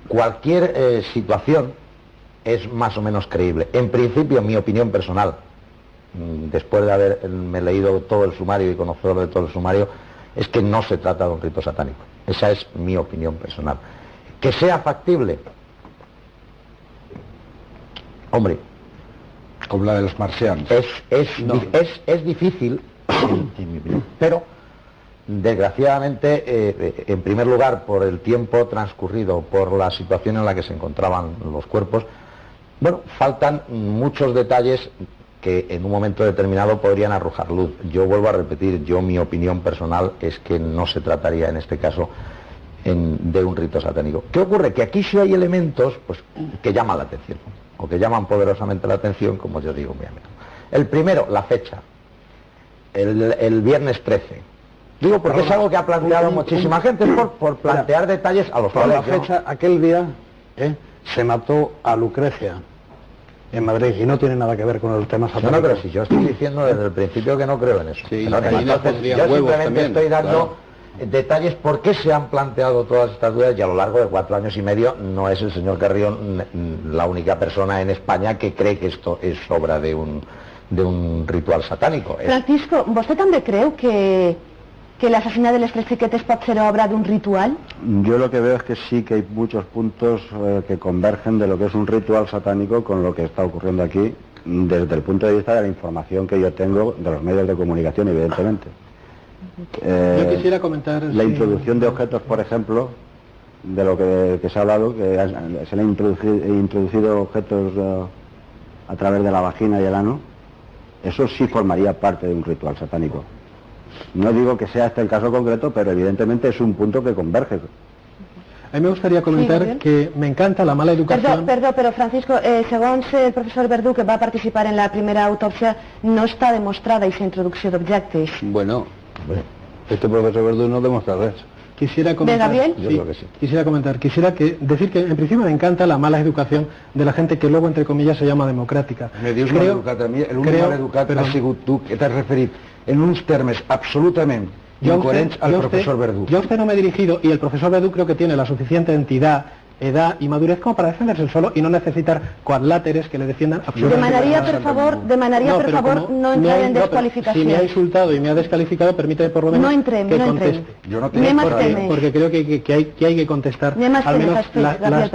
cualquier situación es más o menos creíble. En principio, mi opinión personal, después de haberme leído todo el sumario y conocerlo de todo el sumario, es que no se trata de un rito satánico. Esa es mi opinión personal. Que sea factible, hombre, como la de los marcianos. Es difícil, en mi opinión, pero desgraciadamente, en primer lugar, por el tiempo transcurrido, por la situación en la que se encontraban los cuerpos, bueno, faltan muchos detalles que en un momento determinado podrían arrojar luz. Yo vuelvo a repetir, mi opinión personal es que no se trataría en este caso de un rito satánico. ¿Qué ocurre? Que aquí sí hay elementos pues, que llaman la atención, o que llaman poderosamente la atención, como yo digo, mi amigo. El primero, la fecha, el viernes 13. Digo porque es algo que ha planteado muchísima gente, por plantear detalles a los cuales la fecha, aquel día se mató a Lucrecia en Madrid y no tiene nada que ver con el tema satánico. No, pero si yo estoy diciendo desde el principio que no creo en eso. Sí, entonces, yo simplemente estoy dando detalles por qué se han planteado todas estas dudas, y a lo largo de 4 años y medio no es el señor Carrión la única persona en España que cree que esto es obra de un ritual satánico. Francisco, ¿vostè també creu que l'assassinat de les 3 xiquetes pot ser obra d'un ritual? Yo lo que veo es que sí que hay muchos puntos que convergen de lo que es un ritual satánico con lo que está ocurriendo aquí, desde el punto de vista de la información que yo tengo de los medios de comunicación, evidentemente. Yo quisiera comentar... La introducción de objetos, por ejemplo, de lo que se ha hablado, que se le han introducido objetos a través de la vagina y el ano, eso sí formaría parte de un ritual satánico. No digo que sea este el caso concreto, pero evidentemente es un punto que converge. A mí me gustaría comentar que me encanta la mala educación... Perdó, però Francisco, segons el professor Verdú, que va participar en la primera autòpsia, no està demostrada aquesta introducció d'objectes. Bueno, este professor Verdú no demostra res. Quisiera comentar, ¿De Gabriel? Yo creo que sí. Quisiera comentar, decir que en principio me encanta la mala educación de la gente que luego, entre comillas, se llama democràtica. Me dius mal educat a mi, l'únic mal educat ha sigut tu, que t'has referit en uns termes absolutament incoherents al profesor Verdú. Yo a usted no me he dirigido, y el profesor Verdú creo que tiene la suficiente entidad, edad y madurez como para defenderse el solo y no necesitar coadláteres que le defiendan absolutamente. Demanaría, por favor, no entrar en descualificación. Si me ha insultado y me ha descalificado, permítame por lo menos que conteste. Yo no tengo porque creo que hay que contestar al menos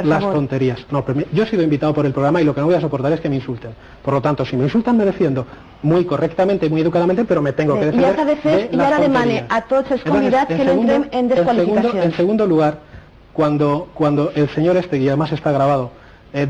las tonterías. No, yo he sido invitado por el programa y lo que no voy a soportar es que me insulten. Por lo tanto, si me insultan me defiendo muy correctamente, muy educadamente, pero me tengo que defender de las tonterías. A todos els convidats que no entren en desqualificació. En segundo lugar, cuando el señor y además está grabado,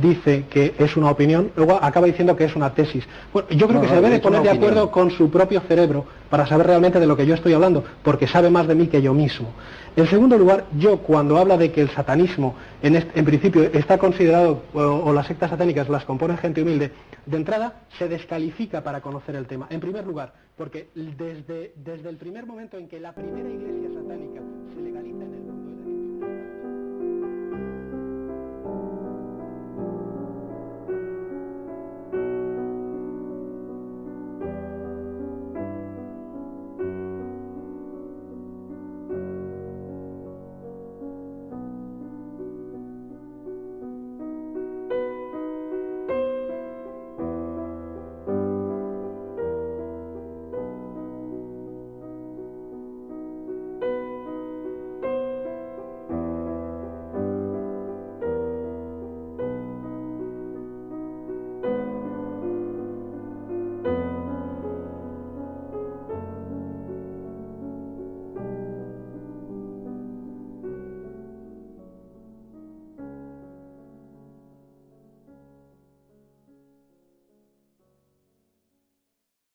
dice que es una opinión, luego acaba diciendo que es una tesis. Bueno, yo creo que se debe de poner de acuerdo con su propio cerebro para saber realmente de lo que yo estoy hablando, porque sabe más de mí que yo mismo. En segundo lugar, yo cuando habla de que el satanismo en principio está considerado, o las sectas satánicas las compone gente humilde, de entrada se descalifica para conocer el tema. En primer lugar, porque desde el primer momento en que la primera iglesia satánica se legaliza en el